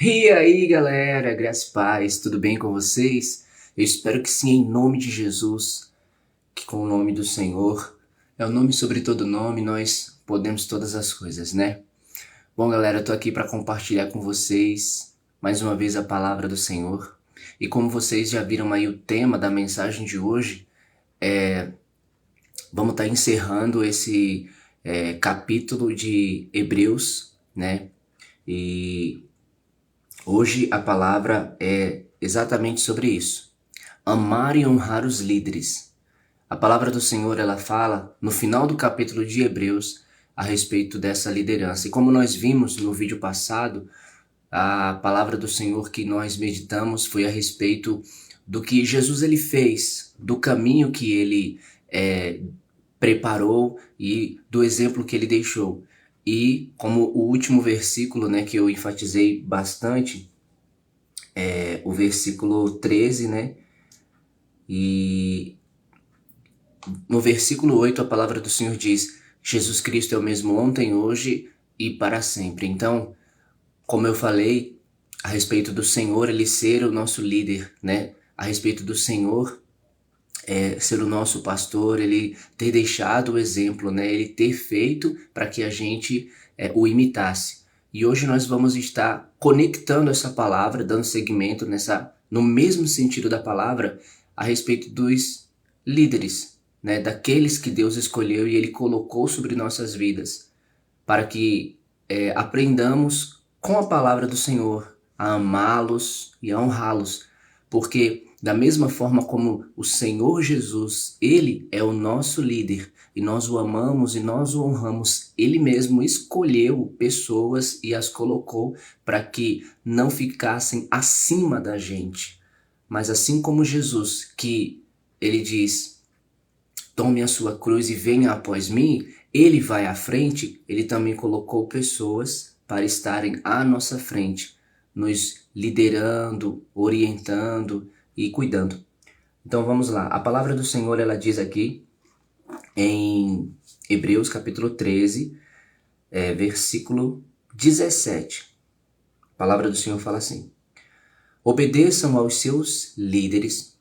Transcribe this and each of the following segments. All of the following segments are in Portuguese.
E aí, galera, graças e paz, tudo bem com vocês? Eu espero que sim, em nome de Jesus, que com o nome do Senhor, é o nome sobre todo nome, nós podemos todas as coisas, né? Bom, galera, eu tô aqui para compartilhar com vocês mais uma vez a palavra do Senhor. E como vocês já viram aí o tema da mensagem de hoje, vamos estar encerrando esse capítulo de Hebreus, né? E hoje a palavra é exatamente sobre isso. Amar e honrar os líderes. A palavra do Senhor, ela fala no final do capítulo de Hebreus a respeito dessa liderança. E como nós vimos no vídeo passado, a palavra do Senhor que nós meditamos foi a respeito do que Jesus ele fez, do caminho que ele preparou e do exemplo que ele deixou. E como o último versículo, né, que eu enfatizei bastante, o versículo 13, né? E no versículo 8 a palavra do Senhor diz: Jesus Cristo é o mesmo ontem, hoje e para sempre. Então, como eu falei a respeito do Senhor, ele ser o nosso líder, né? A respeito do Senhor ser o nosso pastor, ele ter deixado o exemplo, né? Ele ter feito para que a gente o imitasse. E hoje nós vamos estar conectando essa palavra, dando seguimento no mesmo sentido da palavra, a respeito dos líderes, né? Daqueles que Deus escolheu e Ele colocou sobre nossas vidas, para que aprendamos com a palavra do Senhor a amá-los e a honrá-los, porque da mesma forma como o Senhor Jesus, Ele é o nosso líder e nós o amamos e nós o honramos, Ele mesmo escolheu pessoas e as colocou para que não ficassem acima da gente. Mas assim como Jesus, que Ele diz: tome a sua cruz e venha após mim, ele vai à frente, ele também colocou pessoas para estarem à nossa frente, nos liderando, orientando e cuidando. Então vamos lá. A palavra do Senhor, ela diz aqui em Hebreus capítulo 13, versículo 17. A palavra do Senhor fala assim: obedeçam aos seus líderes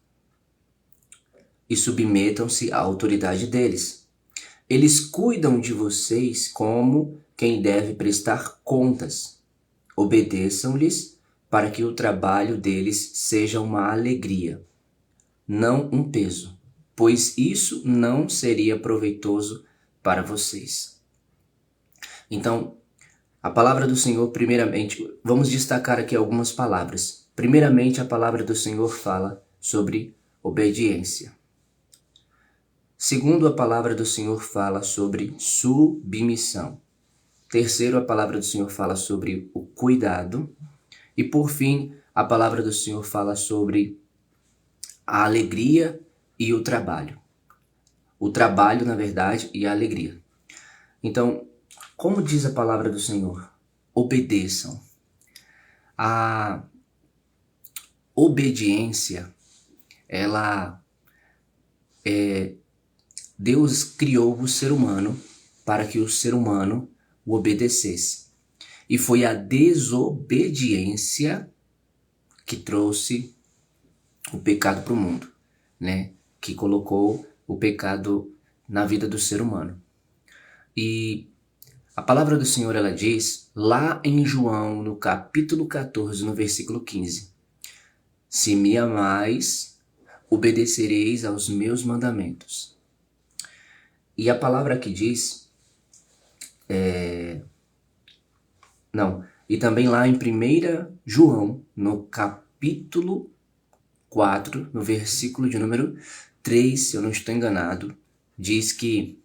e submetam-se à autoridade deles. Eles cuidam de vocês como quem deve prestar contas. Obedeçam-lhes para que o trabalho deles seja uma alegria, não um peso, pois isso não seria proveitoso para vocês. Então, a palavra do Senhor, primeiramente, vamos destacar aqui algumas palavras. Primeiramente, a palavra do Senhor fala sobre obediência. Segundo, a palavra do Senhor fala sobre submissão. Terceiro, a palavra do Senhor fala sobre o cuidado. E por fim, a palavra do Senhor fala sobre a alegria e o trabalho. O trabalho, na verdade, e a alegria. Então, como diz a palavra do Senhor? Obedeçam. A obediência, ela Deus criou o ser humano para que o ser humano o obedecesse. E foi a desobediência que trouxe o pecado para o mundo, né? Que colocou o pecado na vida do ser humano. E a palavra do Senhor, ela diz lá em João, no capítulo 14, no versículo 15: se me amais, obedecereis aos meus mandamentos. E a palavra que diz, e também lá em 1 João, no capítulo 4, no versículo de número 3, se eu não estou enganado, diz que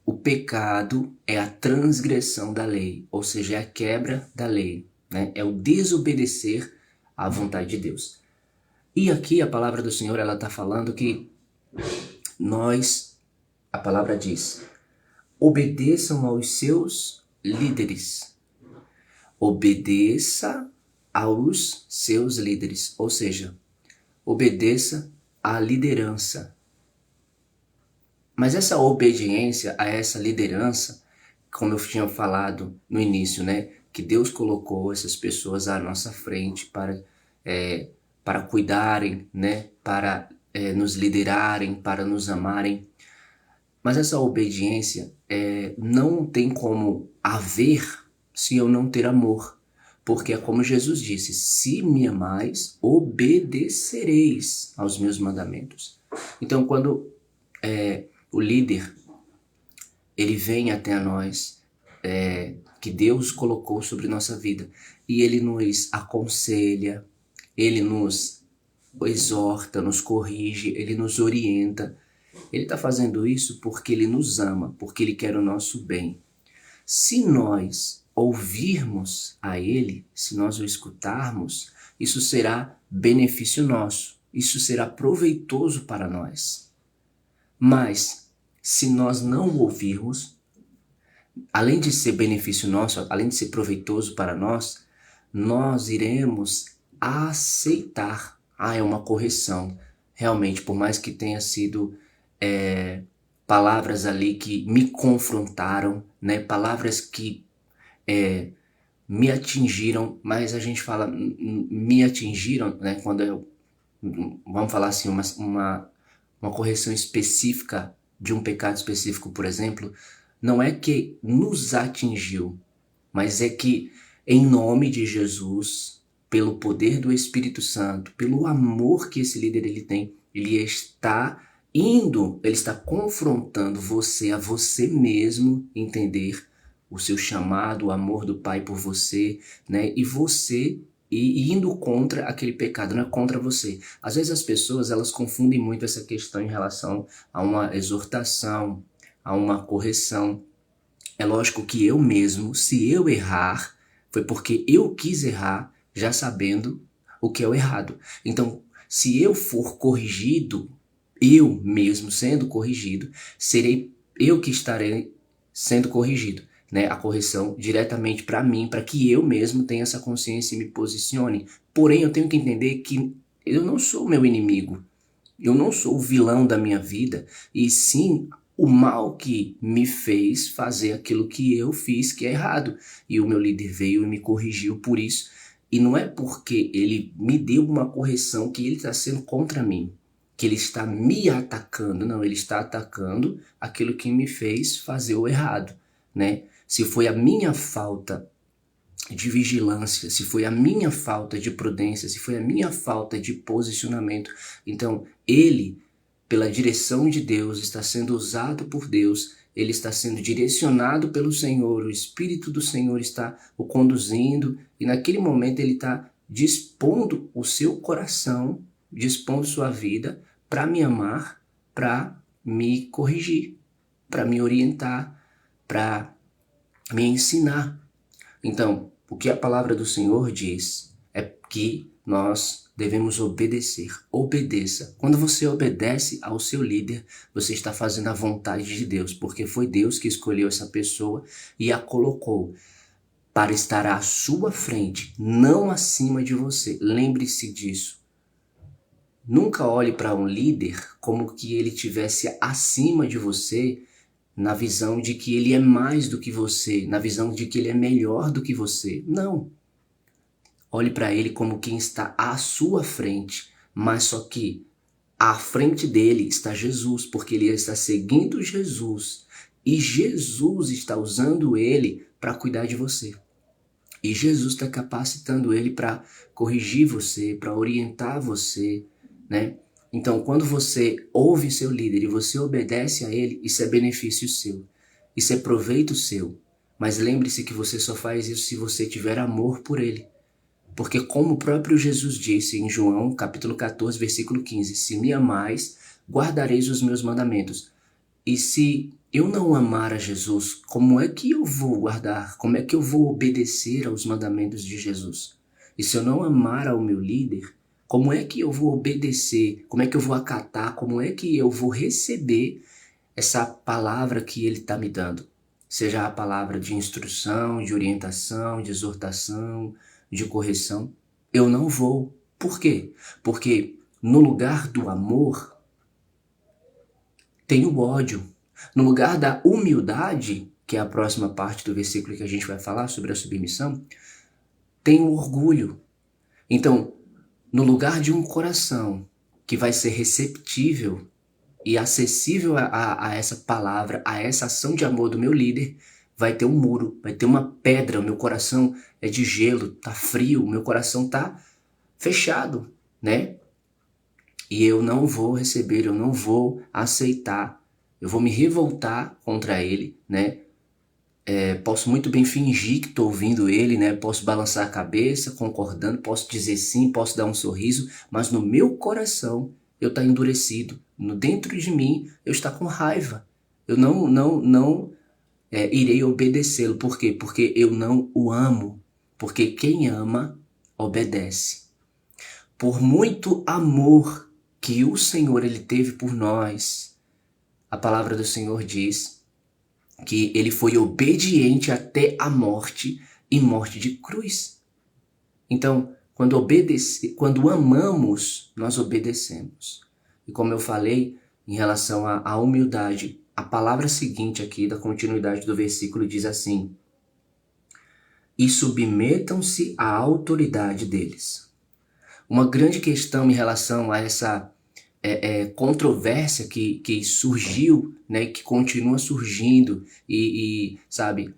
o pecado é a transgressão da lei, ou seja, é a quebra da lei, né? É o desobedecer à vontade de Deus. E aqui a palavra do Senhor, ela está falando que a palavra diz: obedeçam aos seus líderes. Obedeça aos seus líderes, ou seja, obedeça à liderança. Mas essa obediência a essa liderança, como eu tinha falado no início, né, que Deus colocou essas pessoas à nossa frente para cuidarem, né? Para nos liderarem, para nos amarem. Mas essa obediência não tem como haver se eu não ter amor. Porque é como Jesus disse, se me amais, obedecereis aos meus mandamentos. Então, quando o líder ele vem até nós, que Deus colocou sobre nossa vida, e ele nos aconselha, ele nos exorta, nos corrige, ele nos orienta. Ele está fazendo isso porque ele nos ama, porque ele quer o nosso bem. Se nós ouvirmos a ele, se nós o escutarmos, isso será benefício nosso, isso será proveitoso para nós. Mas, se nós não o ouvirmos, além de ser benefício nosso, além de ser proveitoso para nós, nós iremos aceitar. É uma correção. Realmente, por mais que tenha sido palavras ali que me confrontaram, né? Palavras que me atingiram, mas a gente fala me atingiram, né? Quando vamos falar assim, uma correção específica de um pecado específico, por exemplo, não é que nos atingiu, mas é que em nome de Jesus, pelo poder do Espírito Santo, pelo amor que esse líder ele tem, ele está confrontando você a você mesmo entender o seu chamado, o amor do Pai por você, né? E você indo contra aquele pecado, não é contra você. Às vezes as pessoas elas confundem muito essa questão em relação a uma exortação, a uma correção. É lógico que eu mesmo, se eu errar, foi porque eu quis errar, já sabendo o que é o errado. Então, se eu for corrigido, eu mesmo sendo corrigido, serei eu que estarei sendo corrigido, né? A correção diretamente para mim, para que eu mesmo tenha essa consciência e me posicione. Porém, eu tenho que entender que eu não sou o meu inimigo, eu não sou o vilão da minha vida, e sim o mal que me fez fazer aquilo que eu fiz que é errado. E o meu líder veio e me corrigiu por isso. E não é porque ele me deu uma correção que ele está sendo contra mim, que ele está me atacando. Não, ele está atacando aquilo que me fez fazer o errado, né? Se foi a minha falta de vigilância, se foi a minha falta de prudência, se foi a minha falta de posicionamento, então ele, pela direção de Deus, está sendo usado por Deus, ele está sendo direcionado pelo Senhor, o Espírito do Senhor está o conduzindo, e naquele momento ele está dispondo o seu coração, dispondo sua vida para me amar, para me corrigir, para me orientar, para me ensinar. Então, o que a palavra do Senhor diz é que nós devemos obedecer. Obedeça. Quando você obedece ao seu líder, você está fazendo a vontade de Deus, porque foi Deus que escolheu essa pessoa e a colocou para estar à sua frente, não acima de você. Lembre-se disso. Nunca olhe para um líder como que ele estivesse acima de você, na visão de que ele é mais do que você, na visão de que ele é melhor do que você. Não. Olhe para ele como quem está à sua frente, mas só que à frente dele está Jesus, porque ele está seguindo Jesus e Jesus está usando ele para cuidar de você. E Jesus está capacitando ele para corrigir você, para orientar você, né? Então, quando você ouve seu líder e você obedece a ele, isso é benefício seu, isso é proveito seu. Mas lembre-se que você só faz isso se você tiver amor por ele. Porque como o próprio Jesus disse em João, capítulo 14, versículo 15, se me amais, guardareis os meus mandamentos. E se eu não amar a Jesus, como é que eu vou guardar? Como é que eu vou obedecer aos mandamentos de Jesus? E se eu não amar ao meu líder, como é que eu vou obedecer? Como é que eu vou acatar? Como é que eu vou receber essa palavra que ele está me dando? Seja a palavra de instrução, de orientação, de exortação, de correção. Eu não vou. Por quê? Porque no lugar do amor tem o ódio. No lugar da humildade que é a próxima parte do versículo que a gente vai falar sobre a submissão, tem o orgulho. Então, no lugar de um coração que vai ser receptível e acessível a essa palavra, a essa ação de amor do meu líder, vai ter um muro, vai ter uma pedra. O meu coração é de gelo, tá frio, o meu coração tá fechado, né? E eu não vou receber, eu não vou aceitar, eu vou me revoltar contra ele, né? Posso muito bem fingir que estou ouvindo ele, né? Posso balançar a cabeça, concordando, posso dizer sim, posso dar um sorriso, mas no meu coração eu estou endurecido. Dentro de mim eu estou com raiva. Eu não irei obedecê-lo. Por quê? Porque eu não o amo. Porque quem ama, obedece. Por muito amor que o Senhor ele teve por nós, a palavra do Senhor diz que ele foi obediente até a morte e morte de cruz. Então, quando amamos, nós obedecemos. E como eu falei, em relação à humildade, a palavra seguinte aqui da continuidade do versículo diz assim: e submetam-se à autoridade deles. Uma grande questão em relação a essa controvérsia que surgiu, né, que continua surgindo sabe,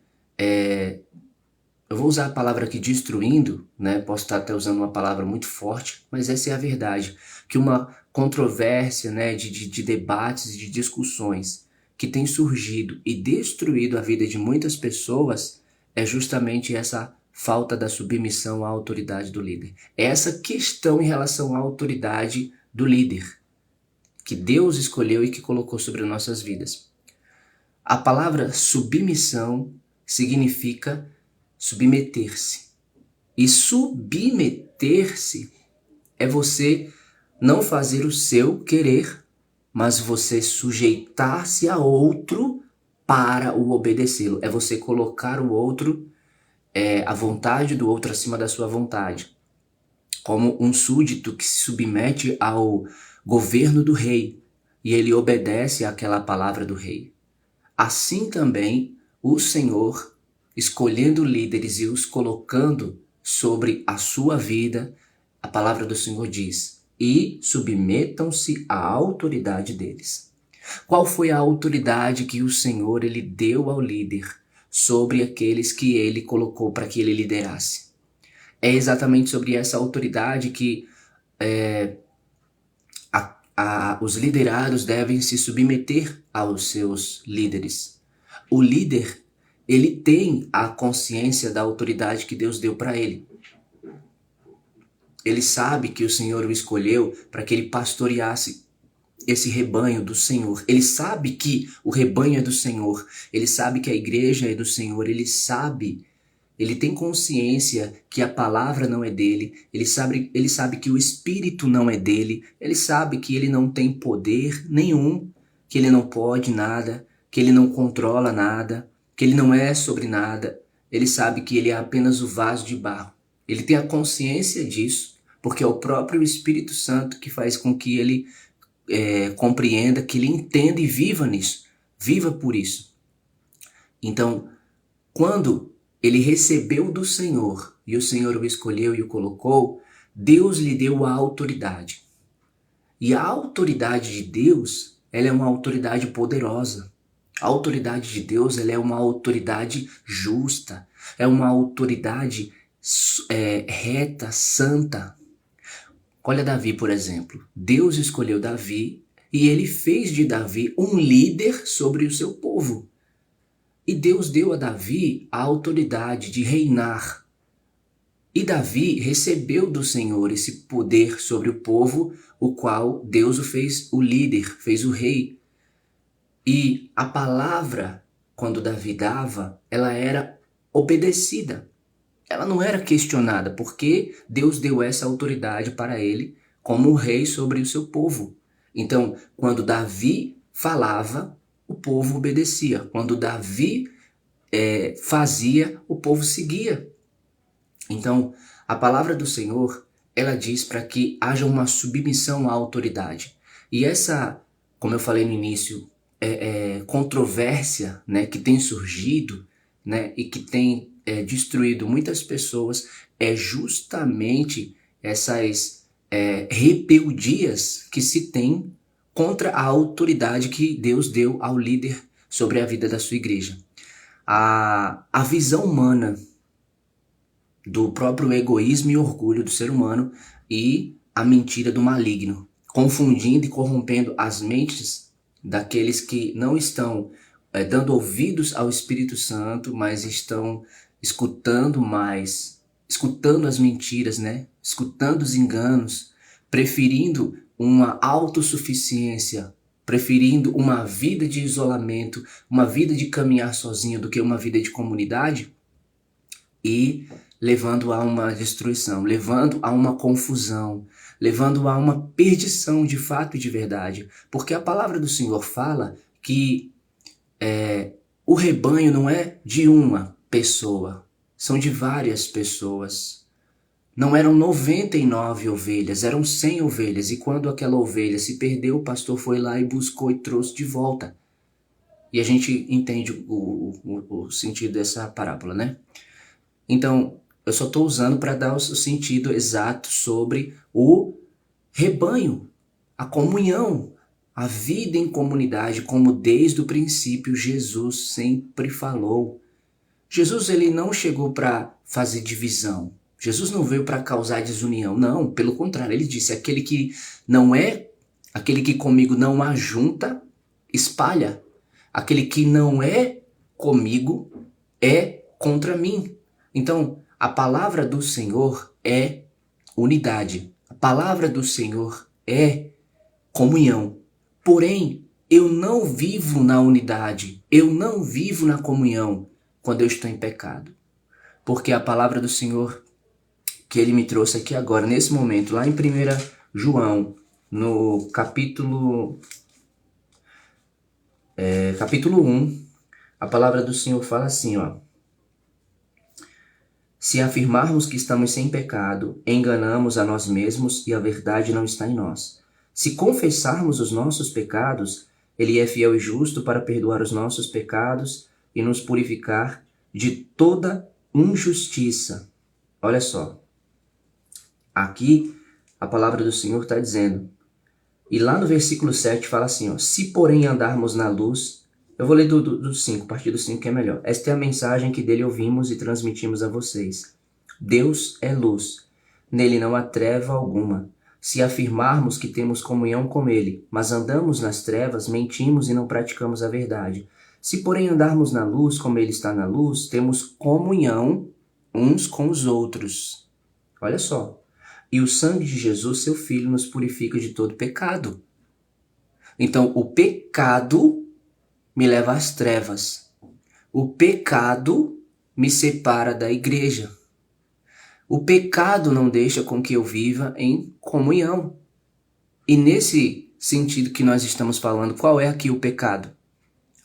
eu vou usar a palavra aqui destruindo, né, posso estar até usando uma palavra muito forte, mas essa é a verdade, que uma controvérsia, né, de debates e de discussões que tem surgido e destruído a vida de muitas pessoas é justamente essa falta da submissão à autoridade do líder. É essa questão em relação à autoridade do líder que Deus escolheu e que colocou sobre nossas vidas. A palavra submissão significa submeter-se. E submeter-se é você não fazer o seu querer, mas você sujeitar-se a outro para o obedecê-lo. É você colocar o outro, a vontade do outro acima da sua vontade. Como um súdito que se submete ao governo do rei e ele obedece àquela palavra do rei. Assim também o Senhor, escolhendo líderes e os colocando sobre a sua vida, a palavra do Senhor diz: e submetam-se à autoridade deles. Qual foi a autoridade que o Senhor ele deu ao líder sobre aqueles que ele colocou para que ele liderasse? É exatamente sobre essa autoridade que os liderados devem se submeter aos seus líderes. O líder, ele tem a consciência da autoridade que Deus deu para ele. Ele sabe que o Senhor o escolheu para que ele pastoreasse esse rebanho do Senhor. Ele sabe que o rebanho é do Senhor. Ele sabe que a igreja é do Senhor. Ele tem consciência que a palavra não é dele, ele sabe que o Espírito não é dele, ele sabe que ele não tem poder nenhum, que ele não pode nada, que ele não controla nada, que ele não é sobre nada. Ele sabe que ele é apenas o vaso de barro. Ele tem a consciência disso, porque é o próprio Espírito Santo que faz com que ele compreenda, que ele entenda e viva nisso, viva por isso. Então, quando ele recebeu do Senhor e o Senhor o escolheu e o colocou, Deus lhe deu a autoridade. E a autoridade de Deus, ela é uma autoridade poderosa. A autoridade de Deus, ela é uma autoridade justa, é uma autoridade reta, santa. Olha Davi, por exemplo. Deus escolheu Davi e ele fez de Davi um líder sobre o seu povo. E Deus deu a Davi a autoridade de reinar. E Davi recebeu do Senhor esse poder sobre o povo, o qual Deus o fez o líder, fez o rei. E a palavra, quando Davi dava, ela era obedecida. Ela não era questionada, porque Deus deu essa autoridade para ele como rei sobre o seu povo. Então, quando Davi falava, o povo obedecia. Quando Davi fazia, o povo seguia. Então, a palavra do Senhor, ela diz para que haja uma submissão à autoridade. E essa, como eu falei no início, controvérsia, né, que tem surgido, né, e que tem destruído muitas pessoas é justamente essas rebeldias que se tem contra a autoridade que Deus deu ao líder sobre a vida da sua igreja. A visão humana do próprio egoísmo e orgulho do ser humano e a mentira do maligno, confundindo e corrompendo as mentes daqueles que não estão dando ouvidos ao Espírito Santo, mas estão escutando as mentiras, né? Escutando os enganos, preferindo uma autossuficiência, preferindo uma vida de isolamento, uma vida de caminhar sozinho do que uma vida de comunidade, e levando a uma destruição, levando a uma confusão, levando a uma perdição de fato e de verdade. Porque a palavra do Senhor fala que o rebanho não é de uma pessoa, são de várias pessoas. Não eram 99 ovelhas, eram 100 ovelhas. E quando aquela ovelha se perdeu, o pastor foi lá e buscou e trouxe de volta. E a gente entende o sentido dessa parábola, né? Então, eu só estou usando para dar o sentido exato sobre o rebanho, a comunhão, a vida em comunidade, como desde o princípio Jesus sempre falou. Jesus ele não chegou para fazer divisão. Jesus não veio para causar desunião. Não, pelo contrário, ele disse: aquele que comigo não ajunta, espalha. Aquele que não é comigo é contra mim. Então, a palavra do Senhor é unidade. A palavra do Senhor é comunhão. Porém, eu não vivo na unidade, eu não vivo na comunhão quando eu estou em pecado. Porque a palavra do Senhor que ele me trouxe aqui agora, nesse momento, lá em 1 João, no capítulo 1, a palavra do Senhor fala assim, ó: se afirmarmos que estamos sem pecado, enganamos a nós mesmos e a verdade não está em nós. Se confessarmos os nossos pecados, ele é fiel e justo para perdoar os nossos pecados e nos purificar de toda injustiça. Olha só. Aqui a palavra do Senhor está dizendo. E lá no versículo 7 fala assim, ó: se porém andarmos na luz... Eu vou ler do 5, a partir do 5 que é melhor. Esta é a mensagem que dele ouvimos e transmitimos a vocês. Deus é luz. Nele não há treva alguma. Se afirmarmos que temos comunhão com ele, mas andamos nas trevas, mentimos e não praticamos a verdade. Se porém andarmos na luz, como ele está na luz, temos comunhão uns com os outros. Olha só. E o sangue de Jesus, seu Filho, nos purifica de todo pecado. Então, o pecado me leva às trevas. O pecado me separa da igreja. O pecado não deixa com que eu viva em comunhão. E nesse sentido que nós estamos falando, qual é aqui o pecado?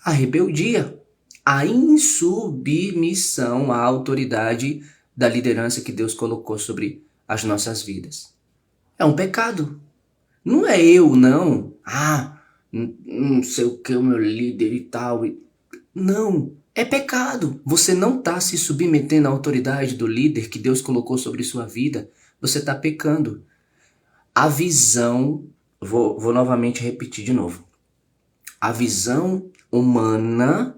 A rebeldia, a insubmissão à autoridade da liderança que Deus colocou sobre as nossas vidas. É um pecado. Não é eu, não. Não sei o que, o meu líder e tal. Não, é pecado. Você não está se submetendo à autoridade do líder que Deus colocou sobre sua vida. Você está pecando. A visão, vou novamente repetir de novo. A visão humana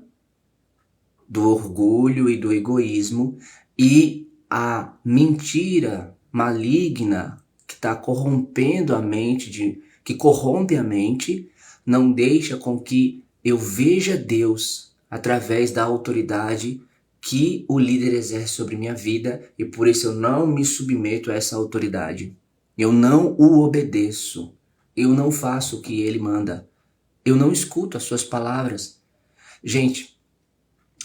do orgulho e do egoísmo e a mentira maligna que está corrompendo a mente, que corrompe a mente, não deixa com que eu veja Deus através da autoridade que o líder exerce sobre minha vida, e por isso eu não me submeto a essa autoridade. Eu não o obedeço. Eu não faço o que ele manda. Eu não escuto as suas palavras. Gente,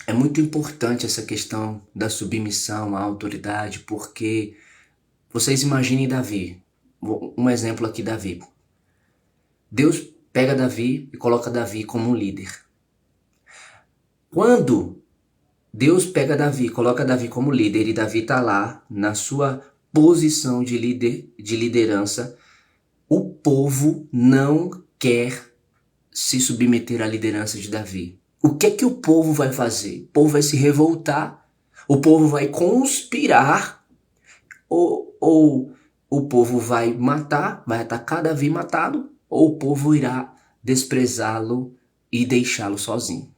é muito importante essa questão da submissão à autoridade, porque vocês imaginem Davi. Um exemplo aqui, Davi. Deus pega Davi e coloca Davi como um líder. Quando Deus pega Davi, coloca Davi como líder e Davi está lá na sua posição de liderança, o povo não quer se submeter à liderança de Davi? O que é que o povo vai fazer? O povo vai se revoltar? O povo vai conspirar? Ou o povo vai matar, vai atacar Davi e matá-lo? Ou o povo irá desprezá-lo e deixá-lo sozinho?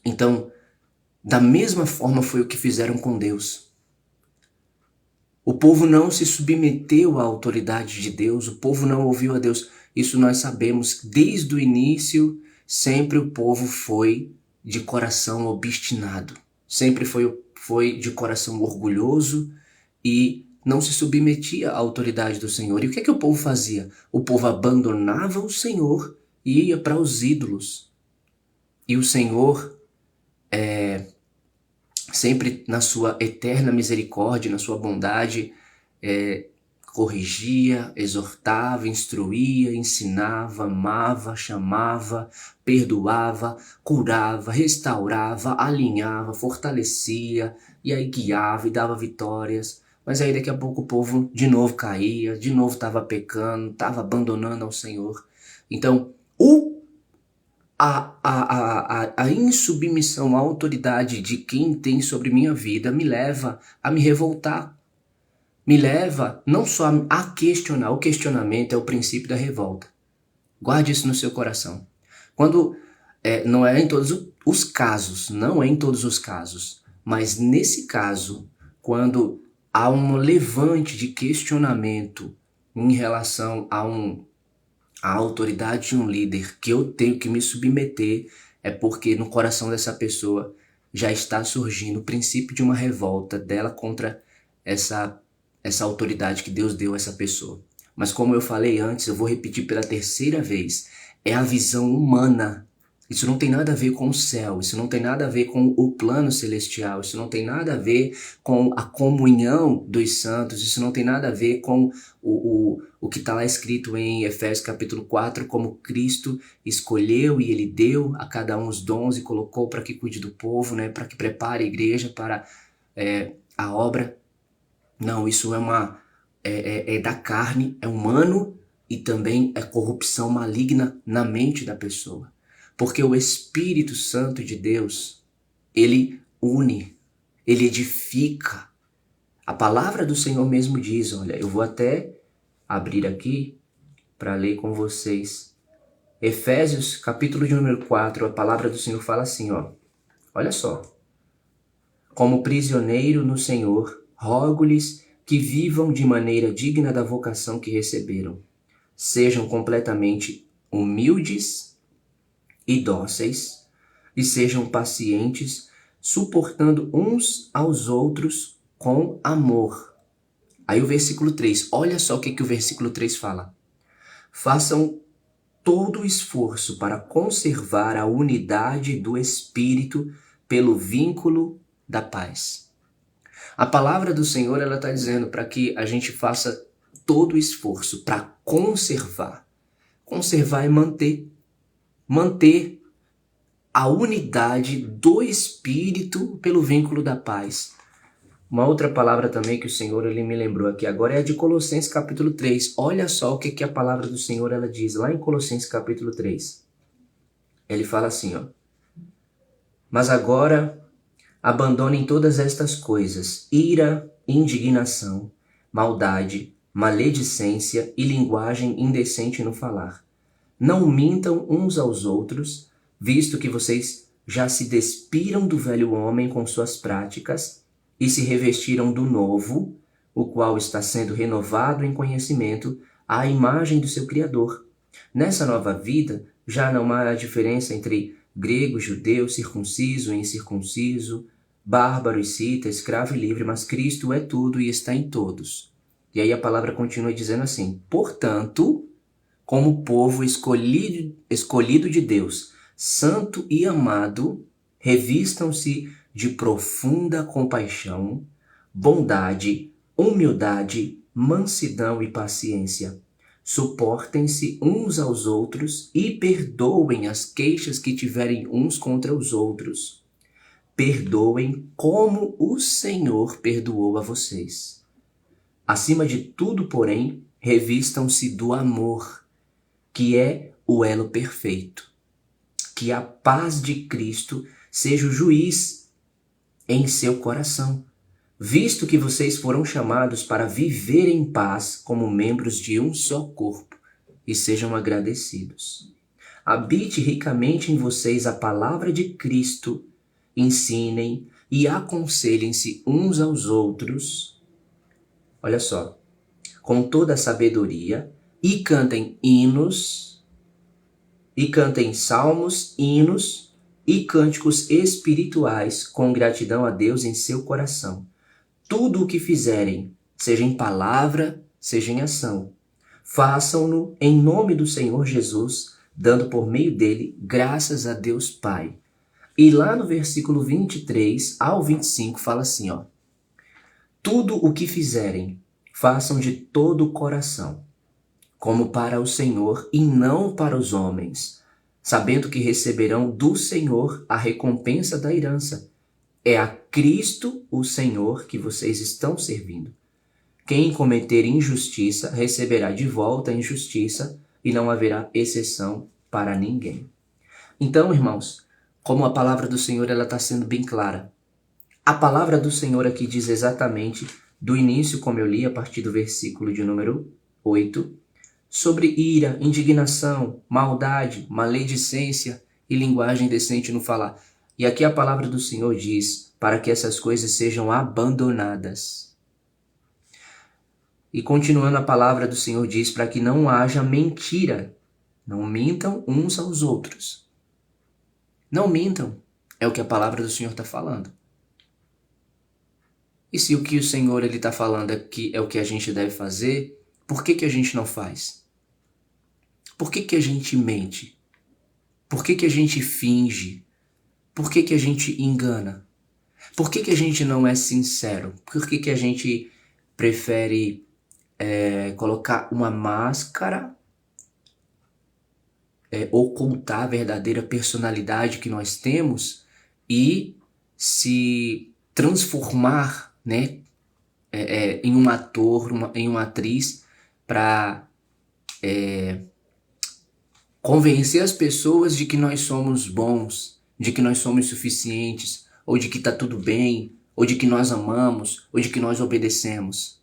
Então, da mesma forma foi o que fizeram com Deus. O povo não se submeteu à autoridade de Deus, o povo não ouviu a Deus. Isso nós sabemos, desde o início, sempre o povo foi de coração obstinado. Sempre foi de coração orgulhoso e não se submetia à autoridade do Senhor. E o que é que o povo fazia? O povo abandonava o Senhor e ia para os ídolos. E o Senhor, sempre na sua eterna misericórdia, na sua bondade, corrigia, exortava, instruía, ensinava, amava, chamava, perdoava, curava, restaurava, alinhava, fortalecia, e aí guiava e dava vitórias. Mas aí daqui a pouco o povo de novo caía, de novo estava pecando, estava abandonando ao Senhor. Então, a insubmissão à autoridade de quem tem sobre minha vida me leva a me revoltar. Me leva não só a questionar, o questionamento é o princípio da revolta. Guarde isso no seu coração. Quando, não é em todos os casos, não é em todos os casos, mas nesse caso, quando há um levante de questionamento em relação a autoridade de um líder que eu tenho que me submeter, é porque no coração dessa pessoa já está surgindo o princípio de uma revolta dela contra essa autoridade que Deus deu a essa pessoa. Mas como eu falei antes, eu vou repetir pela terceira vez, é a visão humana. Isso não tem nada a ver com o céu, isso não tem nada a ver com o plano celestial, isso não tem nada a ver com a comunhão dos santos, isso não tem nada a ver com o que está lá escrito em Efésios capítulo 4, como Cristo escolheu e Ele deu a cada um os dons e colocou para que cuide do povo, né, para que prepare a igreja para a obra. Não, isso é da carne, é humano e também é corrupção maligna na mente da pessoa. Porque o Espírito Santo de Deus, ele une, ele edifica. A palavra do Senhor mesmo diz, olha, eu vou até abrir aqui para ler com vocês. Efésios, capítulo de número 4, a palavra do Senhor fala assim, ó. Olha só. Como prisioneiro no Senhor, rogo-lhes que vivam de maneira digna da vocação que receberam. Sejam completamente humildes e dóceis, e sejam pacientes, suportando uns aos outros com amor. Aí o versículo 3, olha só o que o versículo 3 fala. Façam todo o esforço para conservar a unidade do Espírito pelo vínculo da paz. A palavra do Senhor, ela está dizendo para que a gente faça todo o esforço para conservar. Conservar é manter a unidade do Espírito pelo vínculo da paz. Uma outra palavra também que o Senhor ele me lembrou aqui agora é a de Colossenses capítulo 3. Olha só o que a palavra do Senhor ela diz lá em Colossenses capítulo 3. Ele fala assim, ó. Mas agora abandonem todas estas coisas, ira, indignação, maldade, maledicência e linguagem indecente no falar. Não mintam uns aos outros, visto que vocês já se despiram do velho homem com suas práticas e se revestiram do novo, o qual está sendo renovado em conhecimento à imagem do seu Criador. Nessa nova vida, já não há diferença entre grego, judeu, circunciso e incircunciso, bárbaro e cita, escravo e livre, mas Cristo é tudo e está em todos. E aí a palavra continua dizendo assim, portanto, como povo escolhido de Deus, santo e amado, revistam-se de profunda compaixão, bondade, humildade, mansidão e paciência. Suportem-se uns aos outros e perdoem as queixas que tiverem uns contra os outros. Perdoem como o Senhor perdoou a vocês. Acima de tudo, porém, revistam-se do amor, que é o elo perfeito. Que a paz de Cristo seja o juiz em seu coração, visto que vocês foram chamados para viver em paz como membros de um só corpo, e sejam agradecidos. Habite ricamente em vocês a palavra de Cristo, ensinem e aconselhem-se uns aos outros. Olha só, com toda a sabedoria, e cantem salmos, hinos e cânticos espirituais com gratidão a Deus em seu coração. Tudo o que fizerem, seja em palavra, seja em ação, façam-no em nome do Senhor Jesus, dando por meio dele graças a Deus Pai. E lá no versículo 23 ao 25 fala assim, ó: tudo o que fizerem, façam de todo o coração, como para o Senhor e não para os homens, sabendo que receberão do Senhor a recompensa da herança. É a Cristo o Senhor que vocês estão servindo. Quem cometer injustiça receberá de volta a injustiça, e não haverá exceção para ninguém. Então, irmãos, como a palavra do Senhor ela está sendo bem clara. A palavra do Senhor aqui diz exatamente, do início, como eu li, a partir do versículo de número 8, sobre ira, indignação, maldade, maledicência e linguagem decente no falar. E aqui a palavra do Senhor diz para que essas coisas sejam abandonadas. E continuando, a palavra do Senhor diz para que não haja mentira. Não mintam uns aos outros. Não mintam. É o que a palavra do Senhor está falando. E se o que o Senhor está falando aqui é o que a gente deve fazer, por que a gente não faz? Por que a gente mente? Por que a gente finge? Por que a gente engana? Por que a gente não é sincero? Por que a gente prefere colocar uma máscara, ocultar a verdadeira personalidade que nós temos e se transformar, né, em um ator, em uma atriz, para convencer as pessoas de que nós somos bons, de que nós somos suficientes, ou de que está tudo bem, ou de que nós amamos, ou de que nós obedecemos.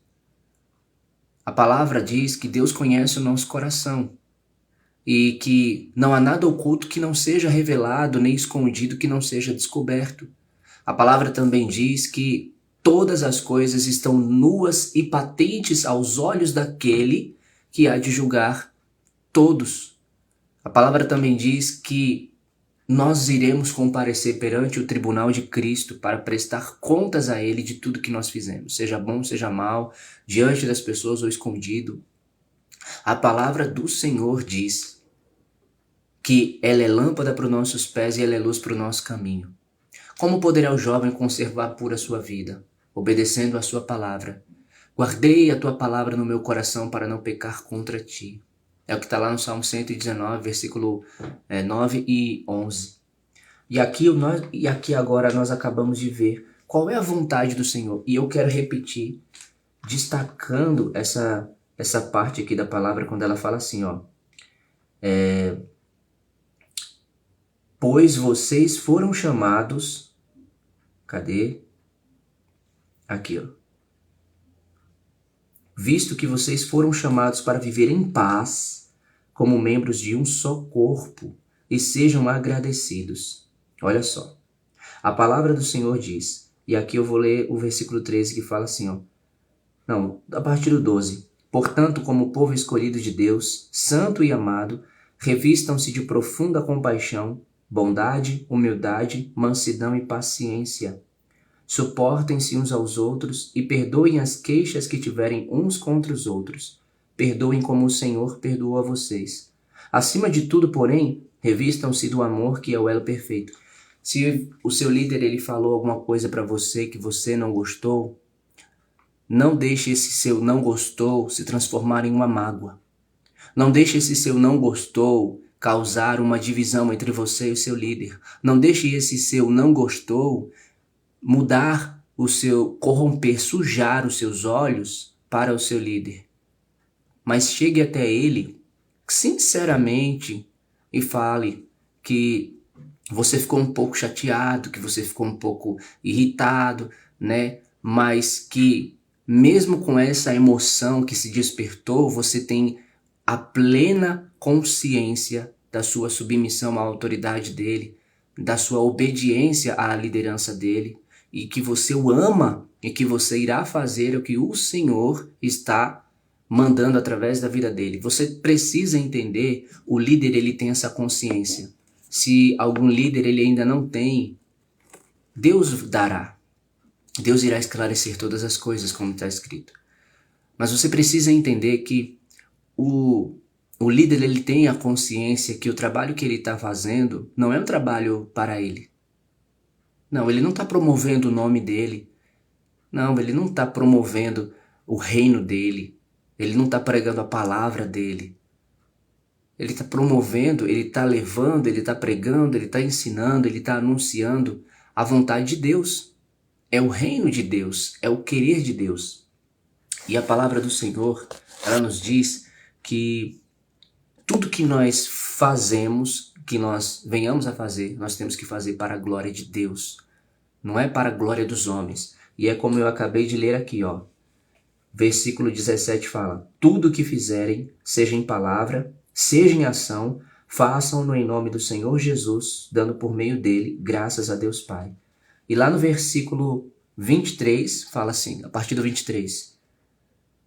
A palavra diz que Deus conhece o nosso coração e que não há nada oculto que não seja revelado, nem escondido que não seja descoberto. A palavra também diz que todas as coisas estão nuas e patentes aos olhos daquele que há de julgar todos. A palavra também diz que nós iremos comparecer perante o tribunal de Cristo para prestar contas a Ele de tudo que nós fizemos, seja bom, seja mal, diante das pessoas ou escondido. A palavra do Senhor diz que ela é lâmpada para os nossos pés e ela é luz para o nosso caminho. Como poderá o jovem conservar pura a sua vida? Obedecendo a sua palavra. Guardei a tua palavra no meu coração para não pecar contra ti. É o que está lá no Salmo 119, versículo 9 e 11. E aqui agora nós acabamos de ver qual é a vontade do Senhor. E eu quero repetir, destacando essa parte aqui da palavra, quando ela fala assim, ó. Pois vocês foram chamados... Cadê? Aqui, ó. Visto que vocês foram chamados para viver em paz, como membros de um só corpo, e sejam agradecidos. Olha só. A palavra do Senhor diz, e aqui eu vou ler o versículo 13 que fala assim, ó. Não, a partir do 12. Portanto, como povo escolhido de Deus, santo e amado, revistam-se de profunda compaixão, bondade, humildade, mansidão e paciência. Suportem-se uns aos outros e perdoem as queixas que tiverem uns contra os outros. Perdoem como o Senhor perdoou a vocês. Acima de tudo, porém, revistam-se do amor, que é o elo perfeito. Se o seu líder ele falou alguma coisa para você que você não gostou, não deixe esse seu não gostou se transformar em uma mágoa. Não deixe esse seu não gostou causar uma divisão entre você e o seu líder. Não deixe esse seu não gostou mudar o seu, corromper, sujar os seus olhos para o seu líder. Mas chegue até ele, sinceramente, e fale que você ficou um pouco chateado, que você ficou um pouco irritado, né? Mas que mesmo com essa emoção que se despertou, você tem a plena consciência da sua submissão à autoridade dele, da sua obediência à liderança dele, e que você o ama e que você irá fazer o que o Senhor está mandando através da vida dele. Você precisa entender, o líder ele tem essa consciência. Se algum líder ele ainda não tem, Deus dará. Deus irá esclarecer todas as coisas, como está escrito. Mas você precisa entender que o líder ele tem a consciência que o trabalho que ele está fazendo não é um trabalho para ele. Não, ele não está promovendo o nome dele. Não, ele não está promovendo o reino dele. Ele não está pregando a palavra dele. Ele está promovendo, ele está levando, ele está pregando, ele está ensinando, ele está anunciando a vontade de Deus. É o reino de Deus, é o querer de Deus. E a palavra do Senhor, ela nos diz que tudo que nós fazemos, que nós venhamos a fazer, nós temos que fazer para a glória de Deus. Não é para a glória dos homens. E é como eu acabei de ler aqui, ó. Versículo 17 fala: tudo que fizerem, seja em palavra, seja em ação, façam-no em nome do Senhor Jesus, dando por meio dele graças a Deus Pai. E lá no versículo 23, fala assim, a partir do 23.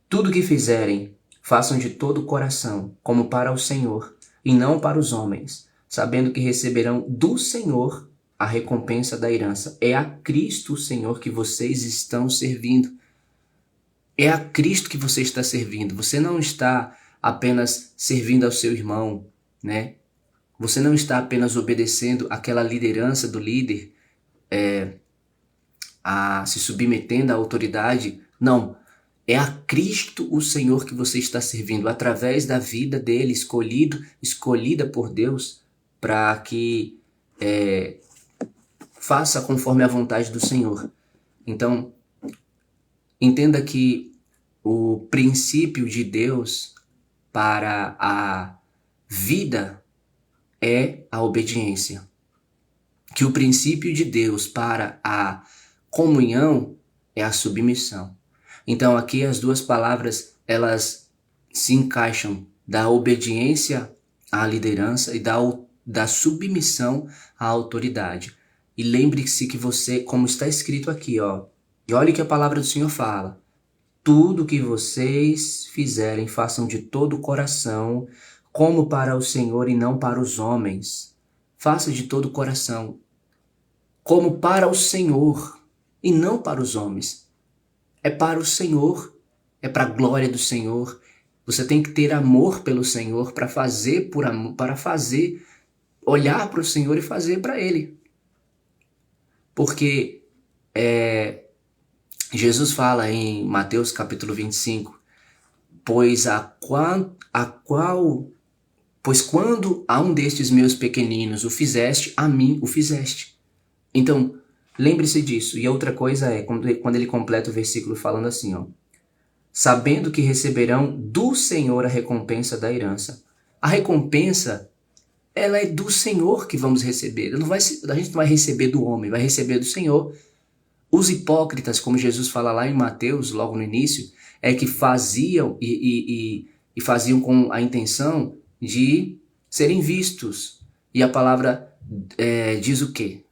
Tudo que fizerem, façam de todo o coração, como para o Senhor, e não para os homens, sabendo que receberão do Senhor a recompensa da herança. É a Cristo, o Senhor, que vocês estão servindo. É a Cristo que você está servindo. Você não está apenas servindo ao seu irmão, né? Você não está apenas obedecendo àquela liderança do líder, se submetendo à autoridade. Não. É a Cristo, o Senhor, que você está servindo através da vida dele, escolhida por Deus, para que faça conforme a vontade do Senhor. Então, entenda que o princípio de Deus para a vida é a obediência. Que o princípio de Deus para a comunhão é a submissão. Então aqui as duas palavras, elas se encaixam da obediência à liderança e da submissão à autoridade. E lembre-se que você, como está escrito aqui, ó, e olha o que a palavra do Senhor fala: tudo que vocês fizerem, façam de todo o coração, como para o Senhor e não para os homens. Faça de todo o coração, como para o Senhor e não para os homens. É para o Senhor, é para a glória do Senhor. Você tem que ter amor pelo Senhor para fazer por amor, para fazer, olhar para o Senhor e fazer para Ele. Porque Jesus fala em Mateus capítulo 25, pois quando a um destes meus pequeninos o fizeste, a mim o fizeste. Então, lembre-se disso. E a outra coisa é, quando ele completa o versículo falando assim, ó, sabendo que receberão do Senhor a recompensa da herança. A recompensa, ela é do Senhor que vamos receber. A gente não vai receber do homem, vai receber do Senhor. Os hipócritas, como Jesus fala lá em Mateus, logo no início, é que faziam e faziam com a intenção de serem vistos. E a palavra diz o quê?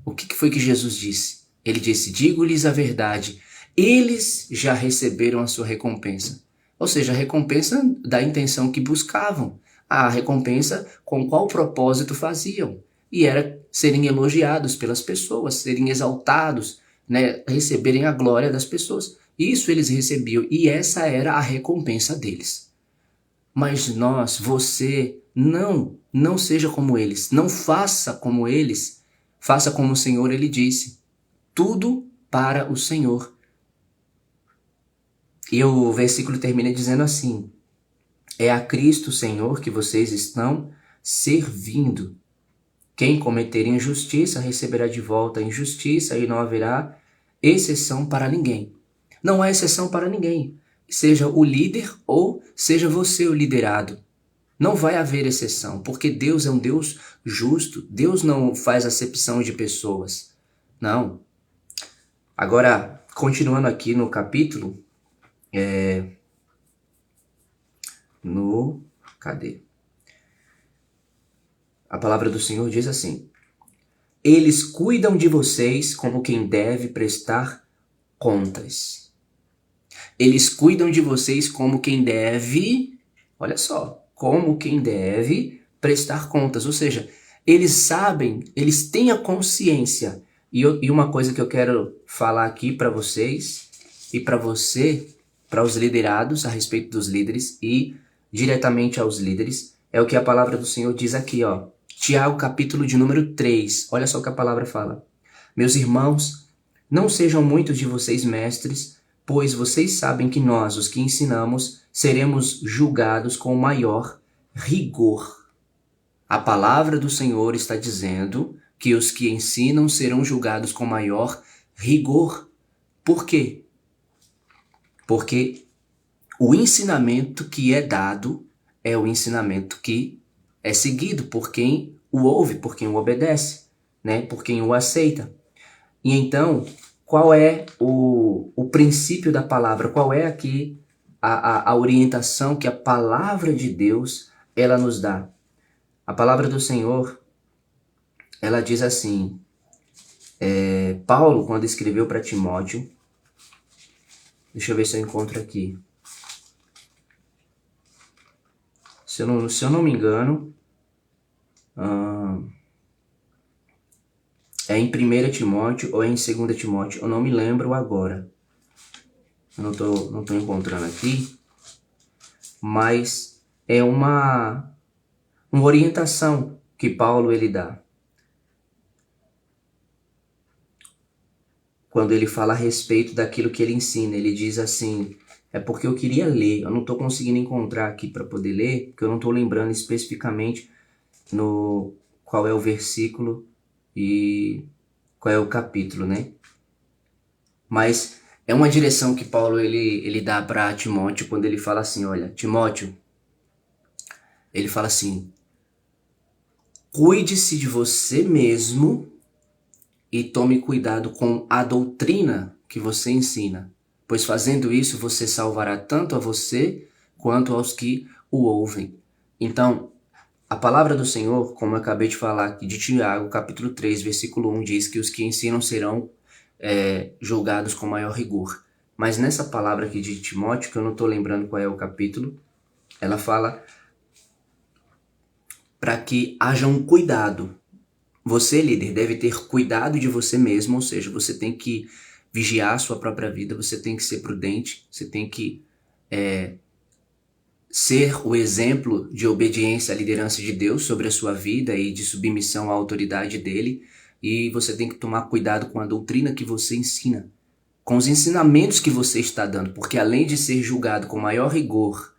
O que foi que Jesus disse? Ele disse: digo-lhes a verdade, eles já receberam a sua recompensa. Ou seja, a recompensa da intenção que buscavam. A recompensa com qual propósito faziam. E era serem elogiados pelas pessoas, serem exaltados, né, receberem a glória das pessoas. Isso eles recebiam e essa era a recompensa deles. Mas você, não seja como eles, não faça como eles, faça como o Senhor, ele disse, tudo para o Senhor. E o versículo termina dizendo assim: é a Cristo, Senhor, que vocês estão servindo. Quem cometer injustiça receberá de volta a injustiça e não haverá exceção para ninguém. Não há exceção para ninguém. Seja o líder ou seja você o liderado. Não vai haver exceção, porque Deus é um Deus justo. Deus não faz acepção de pessoas. Não. Agora, continuando aqui no capítulo, cadê? A palavra do Senhor diz assim: eles cuidam de vocês como quem deve prestar contas. Eles cuidam de vocês como quem deve, olha só, como quem deve prestar contas. Ou seja, eles sabem, eles têm a consciência. E uma coisa que eu quero falar aqui para vocês e para você, para os liderados, a respeito dos líderes e diretamente aos líderes, é o que a palavra do Senhor diz aqui, ó. Tiago, capítulo de número 3. Olha só o que a palavra fala. Meus irmãos, não sejam muitos de vocês mestres, pois vocês sabem que nós, os que ensinamos, seremos julgados com maior rigor. A palavra do Senhor está dizendo que os que ensinam serão julgados com maior rigor. Por quê? Porque o ensinamento que é dado é o ensinamento que é seguido por quem o ouve, por quem o obedece, né? Por quem o aceita. E então, qual é o princípio da palavra? Qual é aqui a orientação que a palavra de Deus ela nos dá? A palavra do Senhor, ela diz assim, Paulo, quando escreveu para Timóteo, deixa eu ver se eu encontro aqui. Se eu não me engano, é em 1 Timóteo ou é em 2 Timóteo, eu não me lembro agora. Eu não tô encontrando aqui, mas é uma orientação que Paulo ele dá. Quando ele fala a respeito daquilo que ele ensina, ele diz assim, é porque eu queria ler, eu não estou conseguindo encontrar aqui para poder ler, porque eu não estou lembrando especificamente qual é o versículo e qual é o capítulo, né? Mas é uma direção que Paulo ele dá para Timóteo quando ele fala assim, olha, Timóteo, ele fala assim, cuide-se de você mesmo e tome cuidado com a doutrina que você ensina, pois fazendo isso você salvará tanto a você quanto aos que o ouvem. Então, a palavra do Senhor, como eu acabei de falar aqui de Tiago, capítulo 3, versículo 1, diz que os que ensinam serão julgados com maior rigor. Mas nessa palavra aqui de Timóteo, que eu não estou lembrando qual é o capítulo, ela fala para que haja um cuidado. Você, líder, deve ter cuidado de você mesmo, ou seja, você tem que vigiar a sua própria vida, você tem que ser prudente, você tem que ser o exemplo de obediência à liderança de Deus sobre a sua vida e de submissão à autoridade dele, e você tem que tomar cuidado com a doutrina que você ensina, com os ensinamentos que você está dando, porque além de ser julgado com maior rigor,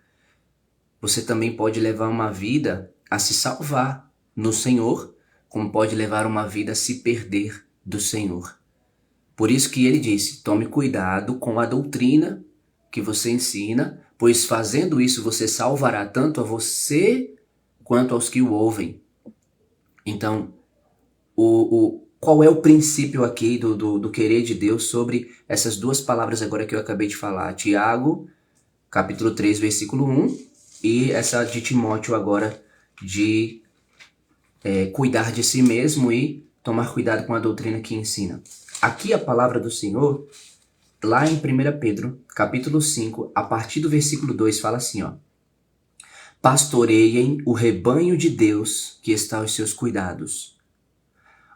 você também pode levar uma vida a se salvar no Senhor, como pode levar uma vida a se perder do Senhor. Por isso que ele disse, tome cuidado com a doutrina que você ensina, pois fazendo isso você salvará tanto a você quanto aos que o ouvem. Então, qual é o princípio aqui do querer de Deus sobre essas duas palavras agora que eu acabei de falar? Tiago, capítulo 3, versículo 1, e essa de Timóteo agora de cuidar de si mesmo e tomar cuidado com a doutrina que ensina. Aqui a palavra do Senhor, lá em 1 Pedro, capítulo 5, a partir do versículo 2, fala assim, ó. Pastoreiem o rebanho de Deus que está aos seus cuidados.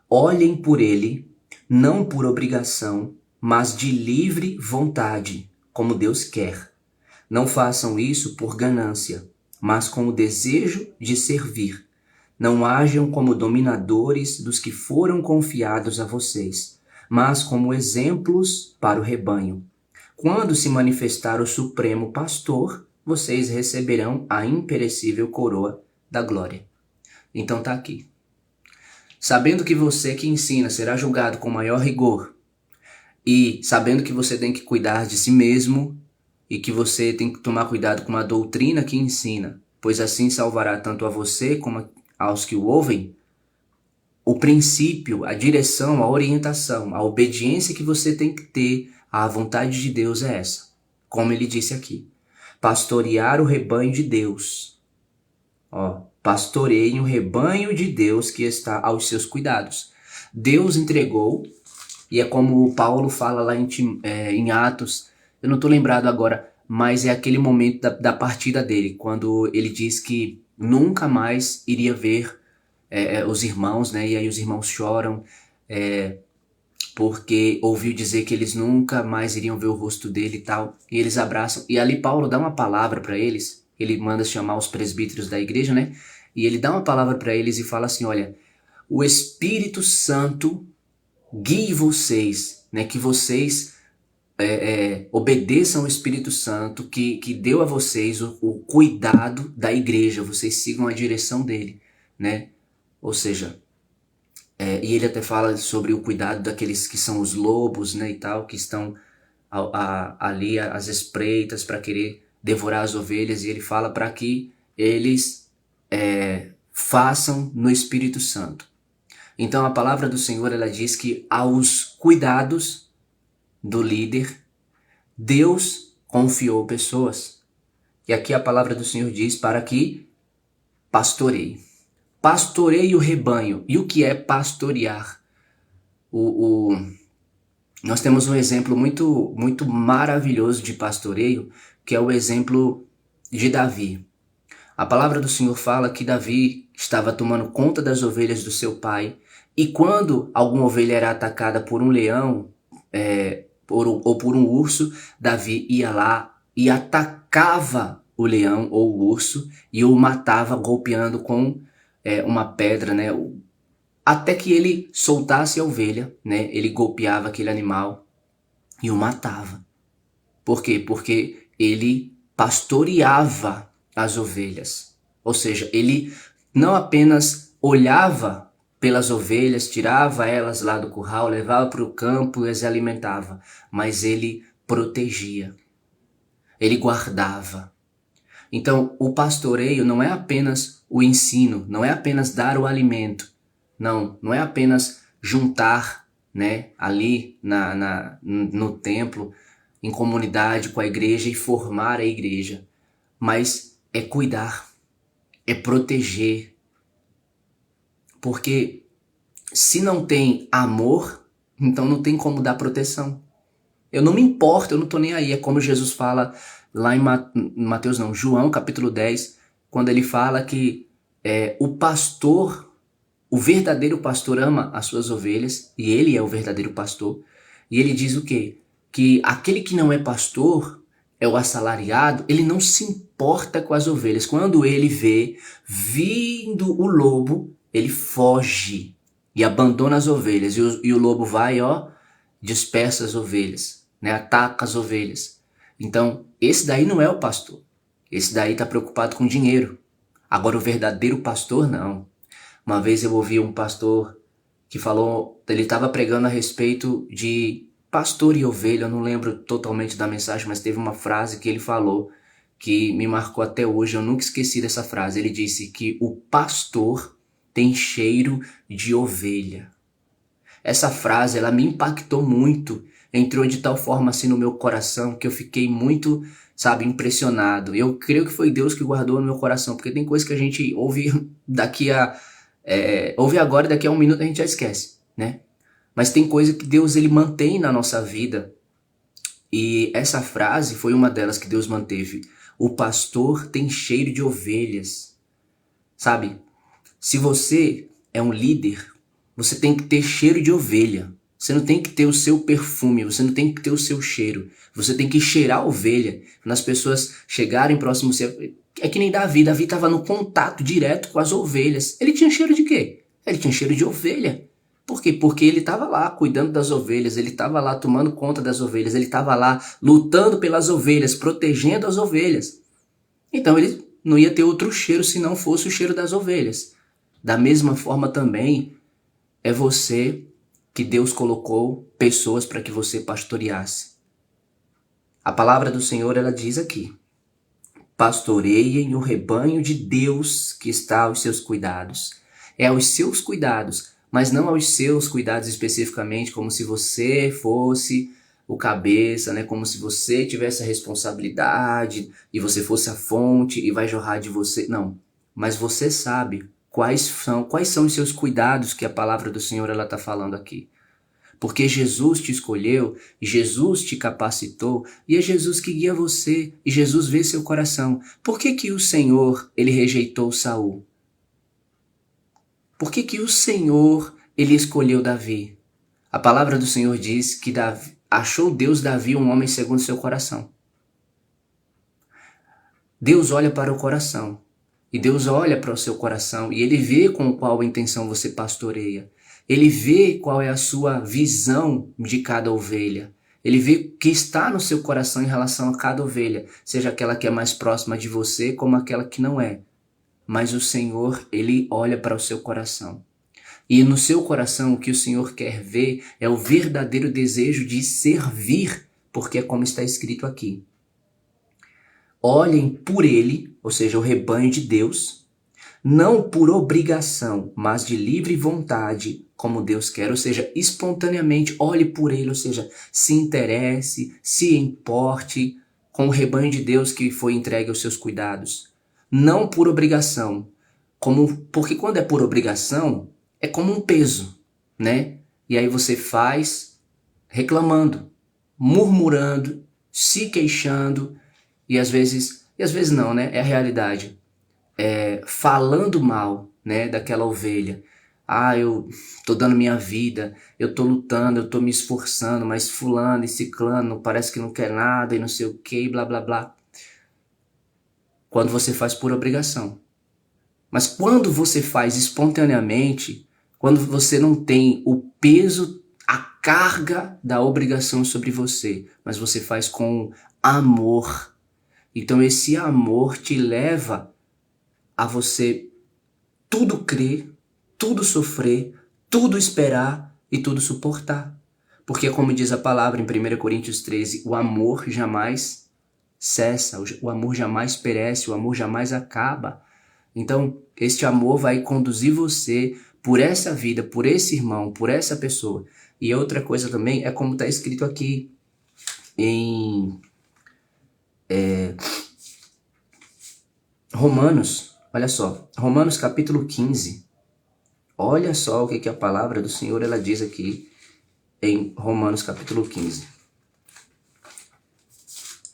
Olhem por ele, não por obrigação, mas de livre vontade, como Deus quer. Não façam isso por ganância, mas com o desejo de servir. Não hajam como dominadores dos que foram confiados a vocês, mas como exemplos para o rebanho. Quando se manifestar o Supremo Pastor, vocês receberão a imperecível coroa da glória. Então tá aqui. Sabendo que você que ensina será julgado com maior rigor, e sabendo que você tem que cuidar de si mesmo, e que você tem que tomar cuidado com a doutrina que ensina, pois assim salvará tanto a você como aos que o ouvem. O princípio, a direção, a orientação, a obediência que você tem que ter à vontade de Deus é essa. Como ele disse aqui, pastorear o rebanho de Deus. Pastoreiem o rebanho de Deus que está aos seus cuidados. Deus entregou, e é como Paulo fala lá em Atos, eu não estou lembrado agora, mas é aquele momento da partida dele, quando ele diz que nunca mais iria ver os irmãos, né? E aí os irmãos choram, porque ouviu dizer que eles nunca mais iriam ver o rosto dele e tal, e eles abraçam, e ali Paulo dá uma palavra para eles, ele manda chamar os presbíteros da igreja, né? E ele dá uma palavra para eles e fala assim, olha, o Espírito Santo guie vocês, né? Que vocês obedeçam ao Espírito Santo que deu a vocês o cuidado da igreja, vocês sigam a direção dele, né? Ou seja, e ele até fala sobre o cuidado daqueles que são os lobos, né, e tal, que estão ali às espreitas para querer devorar as ovelhas, e ele fala para que eles façam no Espírito Santo. Então a palavra do Senhor, ela diz que aos cuidados do líder, Deus confiou pessoas. E aqui a palavra do Senhor diz para que pastoreie. Pastoreie o rebanho. E o que é pastorear? Nós temos um exemplo muito, muito maravilhoso de pastoreio, que é o exemplo de Davi. A palavra do Senhor fala que Davi estava tomando conta das ovelhas do seu pai, e quando alguma ovelha era atacada por um leão ou por um urso, Davi ia lá e atacava o leão ou o urso e o matava golpeando com uma pedra, né? Até que ele soltasse a ovelha, né? Ele golpeava aquele animal e o matava. Por quê? Porque ele pastoreava as ovelhas. Ou seja, ele não apenas olhava pelas ovelhas, tirava elas lá do curral, levava para o campo e as alimentava, mas ele protegia, ele guardava. Então, o pastoreio não é apenas o ensino, não é apenas dar o alimento, não é apenas juntar, né, ali no templo, em comunidade com a igreja e formar a igreja, mas é cuidar, é proteger. Porque se não tem amor, então não tem como dar proteção. Eu não me importo, eu não estou nem aí. É como Jesus fala lá em Mateus, não, João capítulo 10, quando ele fala que o pastor, o verdadeiro pastor ama as suas ovelhas, e ele é o verdadeiro pastor. E ele diz o quê? Que aquele que não é pastor, é o assalariado, ele não se importa com as ovelhas. Quando ele vê vindo o lobo, ele foge e abandona as ovelhas. E o lobo vai, dispersa as ovelhas, né? Ataca as ovelhas. Então, esse daí não é o pastor. Esse daí está preocupado com dinheiro. Agora, o verdadeiro pastor, não. Uma vez eu ouvi um pastor que falou, ele estava pregando a respeito de pastor e ovelha, eu não lembro totalmente da mensagem, mas teve uma frase que ele falou que me marcou até hoje, eu nunca esqueci dessa frase. Ele disse que o pastor tem cheiro de ovelha. Essa frase, ela me impactou muito, entrou de tal forma assim no meu coração que eu fiquei muito, impressionado. Eu creio que foi Deus que guardou no meu coração, porque tem coisa que a gente ouve ouve agora e daqui a um minuto a gente já esquece, né? Mas tem coisa que Deus ele mantém na nossa vida, e essa frase foi uma delas que Deus manteve. O pastor tem cheiro de ovelhas. Sabe? Se você é um líder, você tem que ter cheiro de ovelha. Você não tem que ter o seu perfume, você não tem que ter o seu cheiro. Você tem que cheirar a ovelha. Quando as pessoas chegarem próximo a você, é que nem Davi. Davi estava no contato direto com as ovelhas. Ele tinha cheiro de quê? Ele tinha cheiro de ovelha. Por quê? Porque ele estava lá cuidando das ovelhas, ele estava lá tomando conta das ovelhas, ele estava lá lutando pelas ovelhas, protegendo as ovelhas. Então ele não ia ter outro cheiro se não fosse o cheiro das ovelhas. Da mesma forma também é você que Deus colocou pessoas para que você pastoreasse. A palavra do Senhor, ela diz aqui: pastoreiem o rebanho de Deus que está aos seus cuidados. É aos seus cuidados, mas não aos seus cuidados especificamente, como se você fosse o cabeça, né? Como se você tivesse a responsabilidade e você fosse a fonte e vai jorrar de você. Não, mas você sabe quais são os seus cuidados que a palavra do Senhor ela está falando aqui. Porque Jesus te escolheu, Jesus te capacitou e é Jesus que guia você e Jesus vê seu coração. Por que que o Senhor ele rejeitou Saul? Por que que o Senhor ele escolheu Davi? A palavra do Senhor diz que achou Deus Davi um homem segundo seu coração. Deus olha para o coração e Deus olha para o seu coração e ele vê com qual intenção você pastoreia. Ele vê qual é a sua visão de cada ovelha. Ele vê o que está no seu coração em relação a cada ovelha, seja aquela que é mais próxima de você, como aquela que não é. Mas o Senhor, ele olha para o seu coração. E no seu coração, o que o Senhor quer ver é o verdadeiro desejo de servir, porque é como está escrito aqui. Olhem por ele, ou seja, o rebanho de Deus, não por obrigação, mas de livre vontade, como Deus quer, ou seja, espontaneamente olhe por ele, ou seja, se interesse, se importe com o rebanho de Deus que foi entregue aos seus cuidados. Não por obrigação, porque quando é por obrigação, é como um peso, né? E aí você faz reclamando, murmurando, se queixando, e às vezes não, né? É a realidade. Falando mal, né, daquela ovelha. Eu tô dando minha vida, eu tô lutando, eu tô me esforçando, mas fulano e ciclano parece que não quer nada e não sei o que, blá blá blá. Quando você faz por obrigação. Mas quando você faz espontaneamente, quando você não tem o peso, a carga da obrigação sobre você, mas você faz com amor. Então esse amor te leva a você tudo crer, tudo sofrer, tudo esperar e tudo suportar. Porque como diz a palavra em 1 Coríntios 13, o amor jamais cessa, o amor jamais perece, o amor jamais acaba. Então, este amor vai conduzir você por essa vida, por esse irmão, por essa pessoa. E outra coisa também é como está escrito aqui em Romanos. Olha só, Romanos capítulo 15. Olha só o que a palavra do Senhor ela diz aqui em Romanos capítulo 15.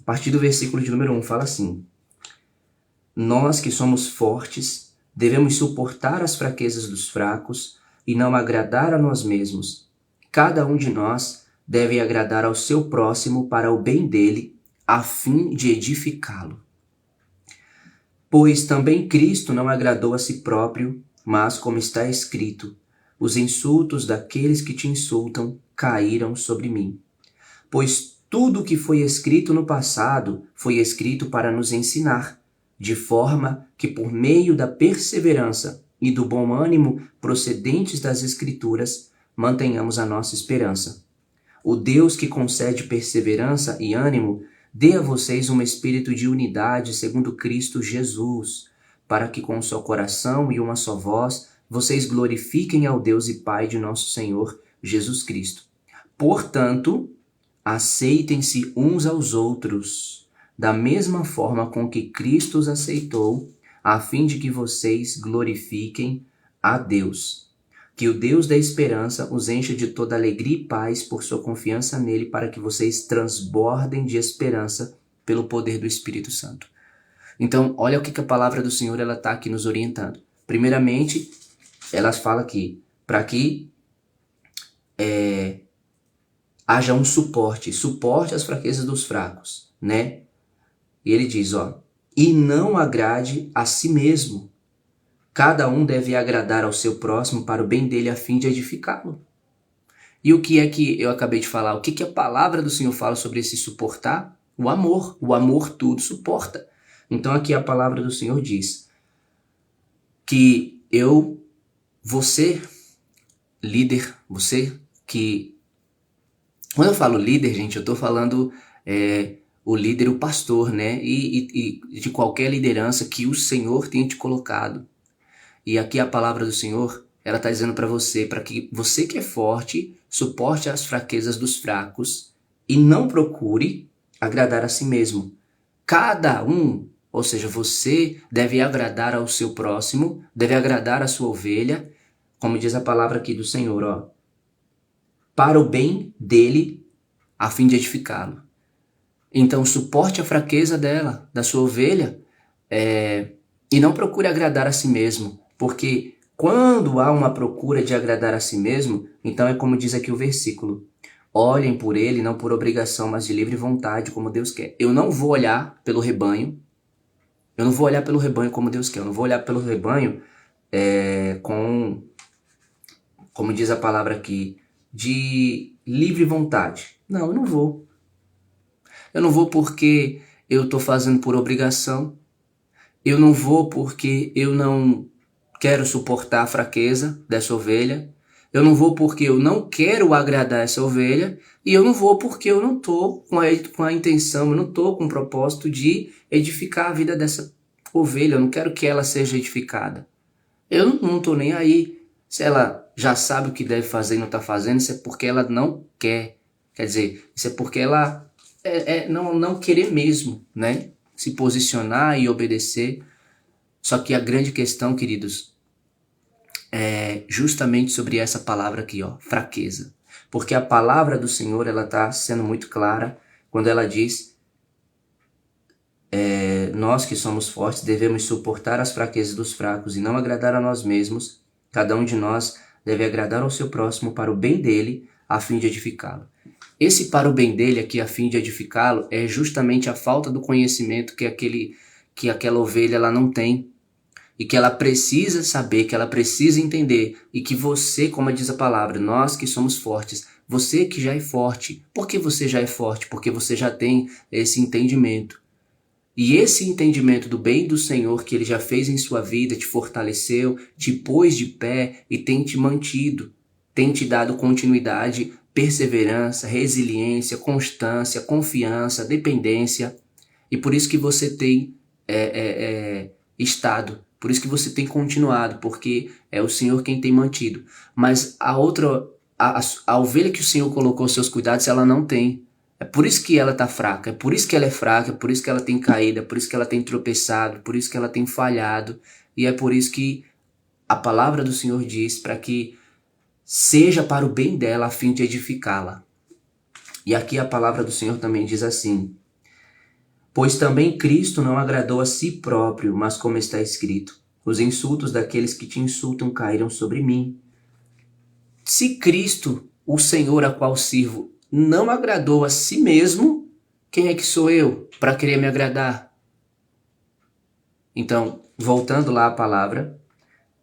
A partir do versículo de número 1 fala assim: Nós que somos fortes, devemos suportar as fraquezas dos fracos e não agradar a nós mesmos. Cada um de nós deve agradar ao seu próximo para o bem dele, a fim de edificá-lo. Pois também Cristo não agradou a si próprio, mas, como está escrito, os insultos daqueles que te insultam caíram sobre mim. Pois tudo o que foi escrito no passado foi escrito para nos ensinar, de forma que por meio da perseverança e do bom ânimo procedentes das Escrituras, mantenhamos a nossa esperança. O Deus que concede perseverança e ânimo dê a vocês um espírito de unidade segundo Cristo Jesus, para que com um só coração e uma só voz vocês glorifiquem ao Deus e Pai de nosso Senhor Jesus Cristo. Portanto, aceitem-se uns aos outros, da mesma forma com que Cristo os aceitou, a fim de que vocês glorifiquem a Deus. Que o Deus da esperança os encha de toda alegria e paz por sua confiança nele, para que vocês transbordem de esperança pelo poder do Espírito Santo. Então, olha o que a palavra do Senhor ela está aqui nos orientando. Primeiramente, ela fala aqui, para que haja um suporte às fraquezas dos fracos, né? E ele diz, e não agrade a si mesmo. Cada um deve agradar ao seu próximo para o bem dele, a fim de edificá-lo. E o que é que eu acabei de falar? O que a palavra do Senhor fala sobre esse suportar? O amor. O amor tudo suporta. Então aqui a palavra do Senhor diz que você, líder, você que... Quando eu falo líder, gente, eu estou falando o líder, o pastor, né? E de qualquer liderança que o Senhor tenha te colocado. E aqui a palavra do Senhor, ela está dizendo para que você que é forte, suporte as fraquezas dos fracos e não procure agradar a si mesmo. Cada um, ou seja, você deve agradar ao seu próximo, deve agradar a sua ovelha, como diz a palavra aqui do Senhor, ó, para o bem dele, a fim de edificá-lo. Então, suporte a fraqueza dela, da sua ovelha, e não procure agradar a si mesmo, porque quando há uma procura de agradar a si mesmo, então é como diz aqui o versículo: olhem por ele, não por obrigação, mas de livre vontade, como Deus quer. Eu não vou olhar pelo rebanho, eu não vou olhar pelo rebanho como Deus quer, eu não vou olhar pelo rebanho como diz a palavra aqui, de livre vontade. Não, eu não vou. Eu não vou porque eu estou fazendo por obrigação. Eu não vou porque eu não quero suportar a fraqueza dessa ovelha. Eu não vou porque eu não quero agradar essa ovelha. E eu não vou porque eu não estou com a intenção, eu não estou com o propósito de edificar a vida dessa ovelha. Eu não quero que ela seja edificada. Eu não estou nem aí. Se ela já sabe o que deve fazer e não está fazendo, isso é porque ela não quer. Quer dizer, isso é porque ela não querer mesmo, né? Se posicionar e obedecer. Só que a grande questão, queridos, é justamente sobre essa palavra aqui, ó, fraqueza. Porque a palavra do Senhor, ela está sendo muito clara quando ela diz: nós que somos fortes devemos suportar as fraquezas dos fracos e não agradar a nós mesmos. Cada um de nós deve agradar ao seu próximo para o bem dele, a fim de edificá-lo. Esse para o bem dele aqui, a fim de edificá-lo, é justamente a falta do conhecimento que aquela ovelha ela não tem. E que ela precisa saber, que ela precisa entender. E que você, como diz a palavra, nós que somos fortes, você que já é forte. Por que você já é forte? Porque você já tem esse entendimento. E esse entendimento do bem do Senhor que Ele já fez em sua vida, te fortaleceu, te pôs de pé e tem te mantido. Tem te dado continuidade, perseverança, resiliência, constância, confiança, dependência. E por isso que você tem estado. Por isso que você tem continuado, porque é o Senhor quem tem mantido. Mas a ovelha que o Senhor colocou seus cuidados, ela não tem. É por isso que ela está fraca, é por isso que ela é fraca, é por isso que ela tem caído, é por isso que ela tem tropeçado, é por isso que ela tem falhado. E é por isso que a palavra do Senhor diz para que seja para o bem dela a fim de edificá-la. E aqui a palavra do Senhor também diz assim: pois também Cristo não agradou a si próprio, mas como está escrito: os insultos daqueles que te insultam caíram sobre mim. Se Cristo, o Senhor a qual sirvo, não agradou a si mesmo, quem é que sou eu para querer me agradar? Então, voltando lá à palavra,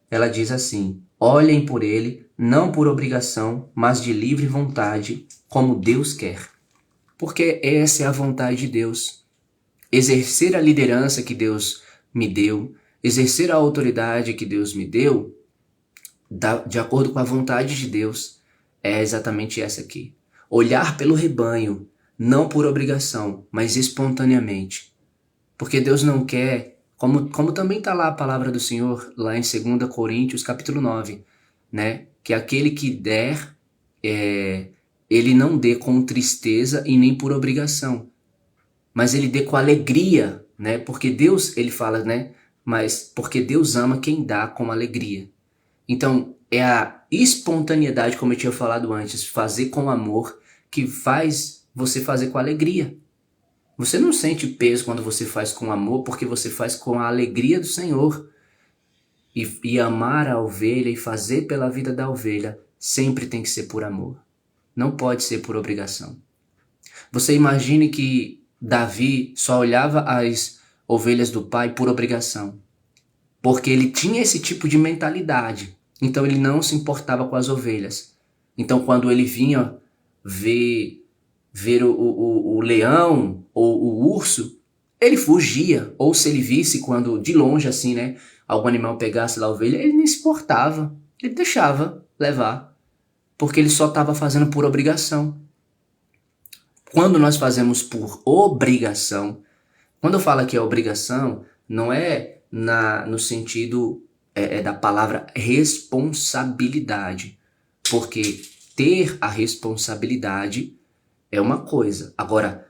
ela diz assim: olhem por ele, não por obrigação, mas de livre vontade, como Deus quer. Porque essa é a vontade de Deus. Exercer a liderança que Deus me deu, exercer a autoridade que Deus me deu, de acordo com a vontade de Deus, é exatamente essa aqui. Olhar pelo rebanho, não por obrigação, mas espontaneamente. Porque Deus não quer, como também está lá a palavra do Senhor, lá em 2 Coríntios capítulo 9, né? Que aquele que der, ele não dê com tristeza e nem por obrigação, mas ele dê com alegria, né? Porque Deus, ele fala, né? Mas porque Deus ama quem dá com alegria. Então, é a espontaneidade, como eu tinha falado antes, fazer com amor, que faz você fazer com alegria. Você não sente peso quando você faz com amor, porque você faz com a alegria do Senhor. E amar a ovelha e fazer pela vida da ovelha sempre tem que ser por amor. Não pode ser por obrigação. Você imagine que Davi só olhava as ovelhas do pai por obrigação, porque ele tinha esse tipo de mentalidade. Então ele não se importava com as ovelhas. Então quando ele vinha ver o leão ou o urso, ele fugia. Ou se ele visse quando de longe assim, né, algum animal pegasse lá a ovelha, ele nem se importava. Ele deixava levar, porque ele só estava fazendo por obrigação. Quando nós fazemos por obrigação, quando eu falo aqui obrigação, não é no sentido da palavra responsabilidade, porque ter a responsabilidade é uma coisa. Agora,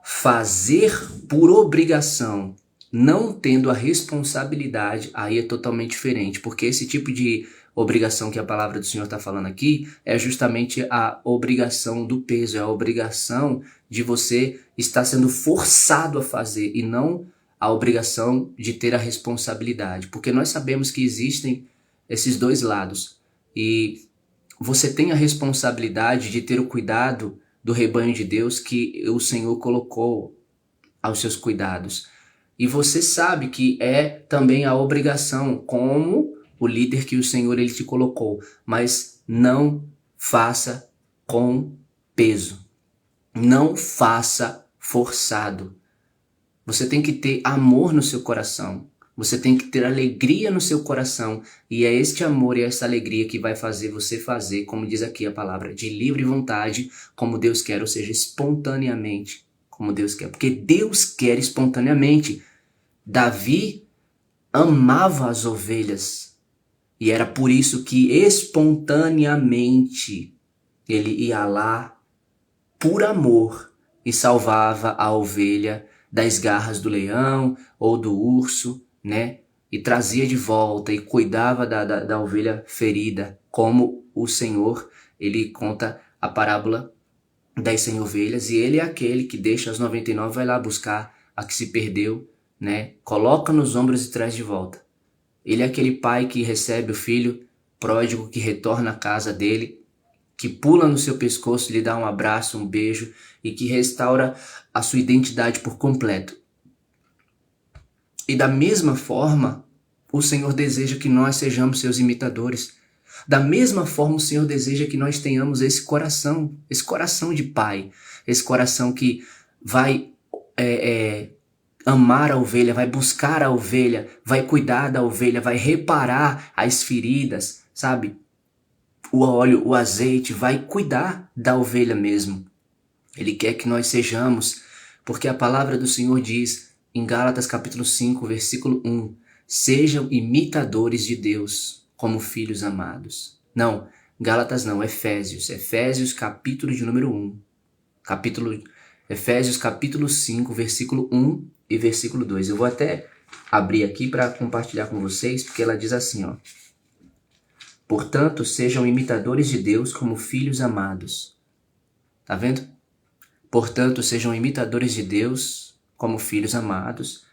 fazer por obrigação, não tendo a responsabilidade, aí é totalmente diferente, porque esse tipo de obrigação que a palavra do Senhor está falando aqui é justamente a obrigação do peso, é a obrigação de você estar sendo forçado a fazer e não a obrigação de ter a responsabilidade, porque nós sabemos que existem esses dois lados e você tem a responsabilidade de ter o cuidado do rebanho de Deus que o Senhor colocou aos seus cuidados. E você sabe que é também a obrigação como o líder que o Senhor ele te colocou, mas não faça com peso. Não faça forçado. Você tem que ter amor no seu coração. Você tem que ter alegria no seu coração. E é este amor e essa alegria que vai fazer você fazer, como diz aqui a palavra, de livre vontade, como Deus quer, ou seja, espontaneamente, como Deus quer. Porque Deus quer espontaneamente. Davi amava as ovelhas. E era por isso que espontaneamente ele ia lá, por amor, e salvava a ovelha das garras do leão ou do urso, né? E trazia de volta e cuidava da ovelha ferida, como o Senhor, ele conta a parábola das 100 ovelhas, e ele é aquele que deixa as 99, vai lá buscar a que se perdeu, né? Coloca nos ombros e traz de volta. Ele é aquele pai que recebe o filho pródigo, que retorna à casa dele, que pula no seu pescoço, lhe dá um abraço, um beijo e que restaura a sua identidade por completo. E da mesma forma, o Senhor deseja que nós sejamos seus imitadores. Da mesma forma, o Senhor deseja que nós tenhamos esse coração de pai, esse coração que vai amar a ovelha, vai buscar a ovelha, vai cuidar da ovelha, vai reparar as feridas, sabe? O óleo, o azeite, vai cuidar da ovelha mesmo. Ele quer que nós sejamos, porque a palavra do Senhor diz em Gálatas capítulo 5, versículo 1, sejam imitadores de Deus como filhos amados. Não, Gálatas não, Efésios capítulo de número 1, Efésios capítulo 5, versículo 1 e versículo 2. Eu vou até abrir aqui para compartilhar com vocês, porque ela diz assim, ó. Portanto, sejam imitadores de Deus como filhos amados. Tá vendo? Portanto, sejam imitadores de Deus como filhos amados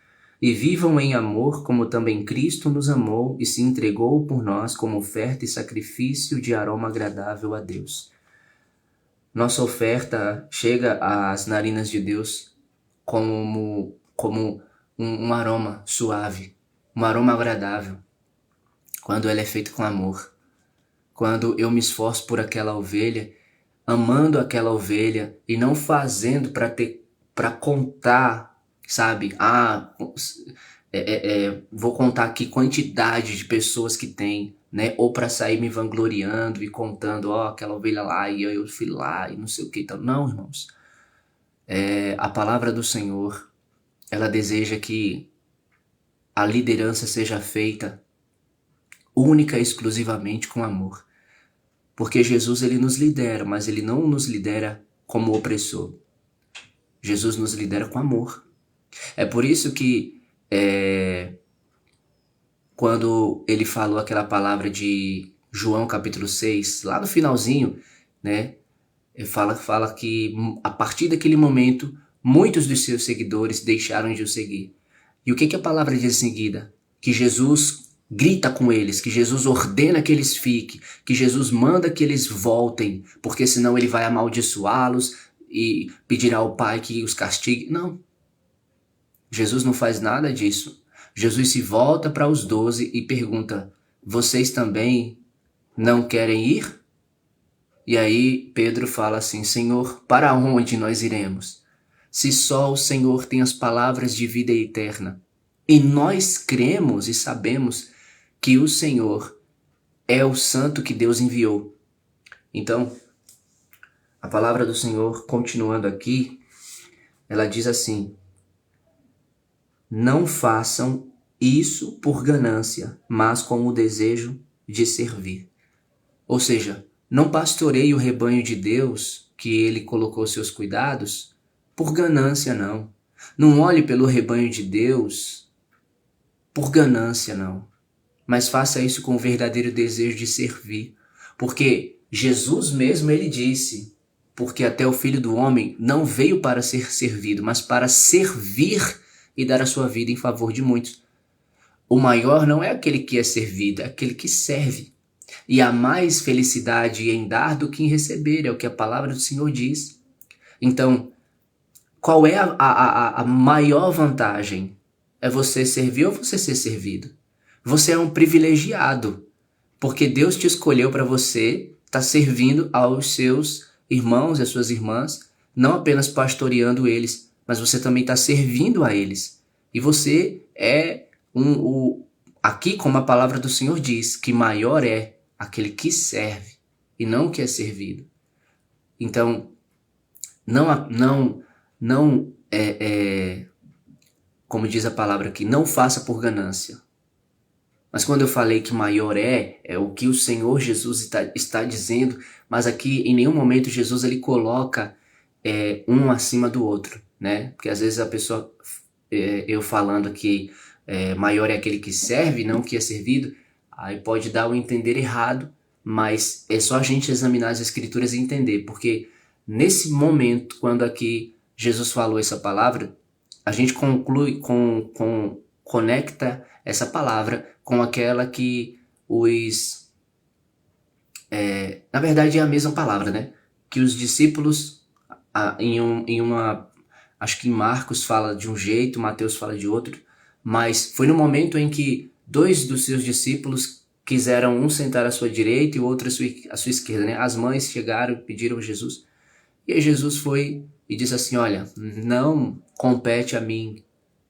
e vivam em amor como também Cristo nos amou e se entregou por nós como oferta e sacrifício de aroma agradável a Deus. Nossa oferta chega às narinas de Deus como um aroma suave, um aroma agradável, quando ela é feita com amor. Quando eu me esforço por aquela ovelha, amando aquela ovelha e não fazendo para contar, sabe? Vou contar aqui quantidade de pessoas que tem, né? Ou para sair me vangloriando e contando, ó, aquela ovelha lá e eu fui lá e não sei o que. Então, não, irmãos. A palavra do Senhor, ela deseja que a liderança seja feita única e exclusivamente com amor. Porque Jesus ele nos lidera, mas ele não nos lidera como opressor. Jesus nos lidera com amor. É por isso que quando ele falou aquela palavra de João capítulo 6, lá no finalzinho, né? Ele fala que a partir daquele momento, muitos dos seus seguidores deixaram de o seguir. E o que a palavra diz em seguida? Que Jesus grita com eles, que Jesus ordena que eles fiquem, que Jesus manda que eles voltem, porque senão ele vai amaldiçoá-los e pedirá ao Pai que os castigue. Não. Jesus não faz nada disso. Jesus se volta para os 12 e pergunta, vocês também não querem ir? E aí Pedro fala assim, Senhor, para onde nós iremos? Se só o Senhor tem as palavras de vida eterna. E nós cremos e sabemos que o Senhor é o santo que Deus enviou. Então, A palavra do Senhor, continuando aqui, ela diz assim: não façam isso por ganância, mas com o desejo de servir. Ou seja, não pastoreie o rebanho de Deus, que ele colocou seus cuidados, por ganância, não. Não olhe pelo rebanho de Deus por ganância, não. Mas faça isso com o verdadeiro desejo de servir. Porque Jesus mesmo, ele disse, porque até o Filho do Homem não veio para ser servido, mas para servir e dar a sua vida em favor de muitos. O maior não é aquele que é servido, é aquele que serve. E há mais felicidade em dar do que em receber, é o que a palavra do Senhor diz. Então, qual é a maior vantagem? É você servir ou você ser servido? Você é um privilegiado, porque Deus te escolheu para você estar servindo aos seus irmãos e às suas irmãs, não apenas pastoreando eles, mas você também está servindo a eles. E você é aqui, como a palavra do Senhor diz, que maior é aquele que serve e não o que é servido. Então, como diz a palavra aqui, não faça por ganância. Mas quando eu falei que maior é o que o Senhor Jesus está dizendo, mas aqui em nenhum momento Jesus ele coloca um acima do outro, né? Porque às vezes a pessoa, eu falando que maior é aquele que serve, não o que é servido, aí pode dar um entender errado, mas é só a gente examinar as escrituras e entender, porque nesse momento, quando aqui Jesus falou essa palavra, a gente conecta essa palavra com aquela que na verdade é a mesma palavra, né? Que os discípulos, acho que em Marcos fala de um jeito, Mateus fala de outro, mas foi no momento em que 2 dos seus discípulos quiseram um sentar à sua direita e o outro à sua esquerda, né? As mães chegaram e pediram a Jesus, e aí Jesus foi e disse assim: olha, não compete a mim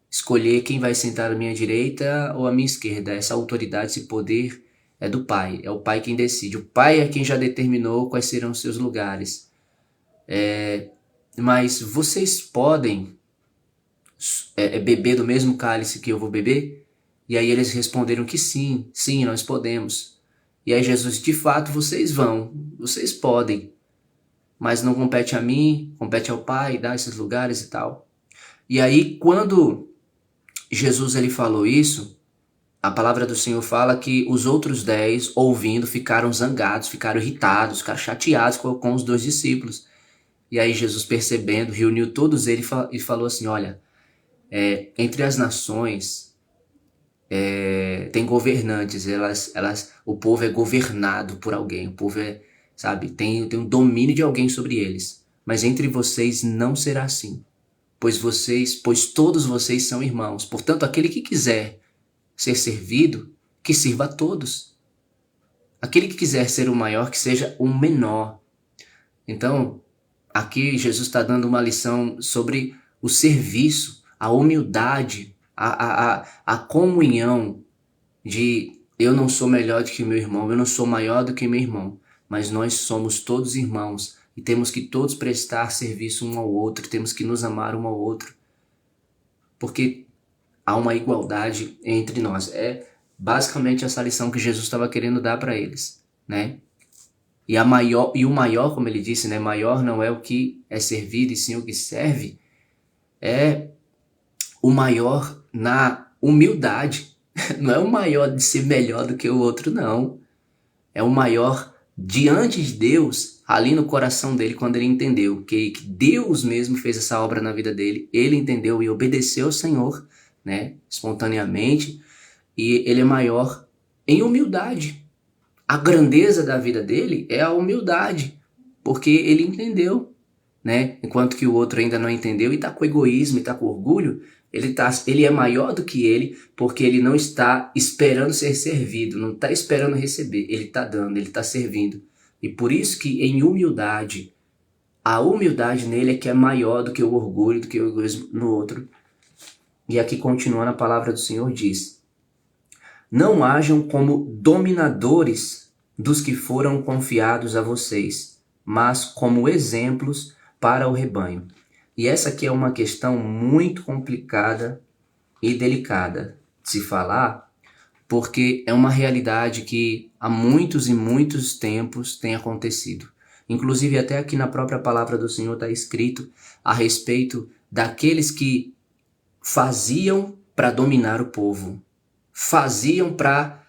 escolher quem vai sentar à minha direita ou à minha esquerda. Essa autoridade, esse poder é do Pai. É o Pai quem decide. O Pai é quem já determinou quais serão os seus lugares. Mas vocês podem beber do mesmo cálice que eu vou beber? E aí eles responderam que sim, nós podemos. E aí Jesus, de fato, vocês podem. Mas não compete a mim, compete ao Pai dar esses lugares e tal. E aí quando Jesus ele falou isso, a palavra do Senhor fala que os outros 10, ouvindo, ficaram zangados, ficaram irritados, ficaram chateados com os 2 discípulos. E aí Jesus, percebendo, reuniu todos eles e falou assim: olha, entre as nações tem governantes, o povo é governado por alguém, o povo tem um domínio de alguém sobre eles. Mas entre vocês não será assim. Pois todos vocês são irmãos. Portanto, aquele que quiser ser servido, que sirva a todos. Aquele que quiser ser o maior, que seja o menor. Então, aqui Jesus está dando uma lição sobre o serviço, a humildade, a comunhão de eu não sou melhor do que meu irmão, eu não sou maior do que meu irmão, mas nós somos todos irmãos. E temos que todos prestar serviço um ao outro, temos que nos amar um ao outro, porque há uma igualdade entre nós. É basicamente essa lição que Jesus estava querendo dar para eles, né? E o maior, como ele disse, né? Maior não é o que é servido, e sim o que serve. É o maior na humildade. Não é o maior de ser melhor do que o outro, não. É o maior diante de Deus, ali no coração dele, quando ele entendeu que Deus mesmo fez essa obra na vida dele. Ele entendeu e obedeceu ao Senhor, né, espontaneamente, e ele é maior em humildade. A grandeza da vida dele é a humildade, porque ele entendeu, né? Enquanto que o outro ainda não entendeu e está com egoísmo e está com orgulho, ele é maior do que ele, porque ele não está esperando ser servido, não está esperando receber, ele está dando, ele está servindo. E por isso que em humildade, a humildade nele é que é maior do que o orgulho, do que o egoísmo no outro. E aqui continuando, a palavra do Senhor diz: não hajam como dominadores dos que foram confiados a vocês, mas como exemplos para o rebanho. E essa aqui é uma questão muito complicada e delicada de se falar, porque é uma realidade que há muitos e muitos tempos tem acontecido. Inclusive até aqui na própria palavra do Senhor está escrito a respeito daqueles que faziam para dominar o povo, faziam para